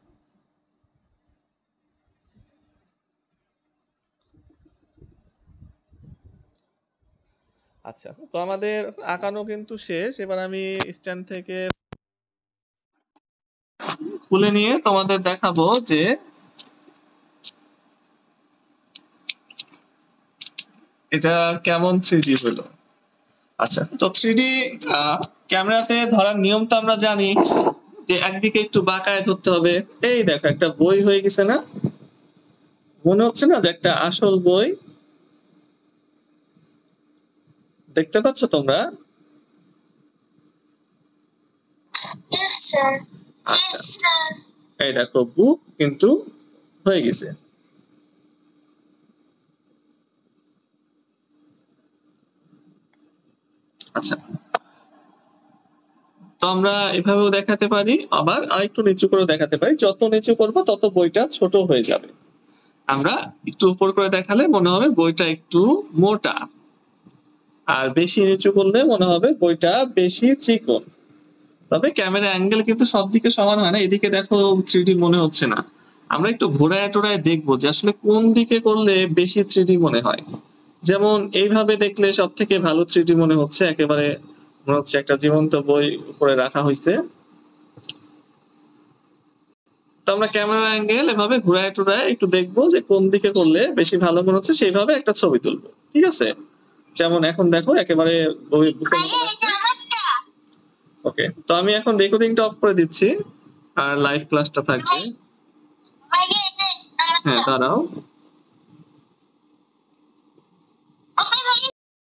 আচ্ছা, তো আমাদের আঁকানো কিন্তু শেষ। এবার আমি স্ট্যান্ড থেকে খুলে নিয়ে তোমাদের দেখাবো যে এটা কেমন 3D হলো। আচ্ছা, তো 3D ক্যামেরাতে ধরার নিয়ম তো আমরা জানি যে একদিকে একটু বাঁকায় ধরতে হবে। এই দেখো, একটা বই হয়ে গেছে না? মনে হচ্ছে না যে একটা আসল বই? দেখতে পাচ্ছ তোমরা? আচ্ছা, এই দেখো বুক কিন্তু হয়ে গেছে। আচ্ছা, তো আমরা এভাবেও দেখাতে পারি, আবার আরেকটু নিচু করে দেখাতে পারি। যত নিচু করবো তত বইটা ছোট হয়ে যাবে। আমরা একটু উপর করে দেখালে মনে হবে বইটা একটু মোটা, আর বেশি নিচু করলে মনে হবে বইটা বেশি চিকন। তবে ক্যামেরা অ্যাঙ্গেল কিন্তু সব দিকে সমান হয় না। এদিকে দেখো 3D মনে হচ্ছে না, আমরা একটু ঘোরায় টোরায় দেখবো যে আসলে কোন দিকে করলে বেশি 3D মনে হয়। যেমন এইভাবে দেখলে সব থেকে ভালো 3D মনে হচ্ছে, একেবারে মনে হচ্ছে একটা জীবন্ত বই উপরে রাখা হয়েছে। তো আমরা ক্যামেরা অ্যাঙ্গেল এভাবে ঘুরায় টুরায় একটু দেখবো যে কোন দিকে করলে বেশি ভালো মনে হচ্ছে, সেইভাবে একটা ছবি তুলবো। ঠিক আছে? যেমন এখন দেখো একেবারে ওকে, তো আমি এখন রেকর্ডিংটা অফ করে দিচ্ছি, আর লাইভ ক্লাসটা থাকবে। হ্যাঁ, দাঁড়াও।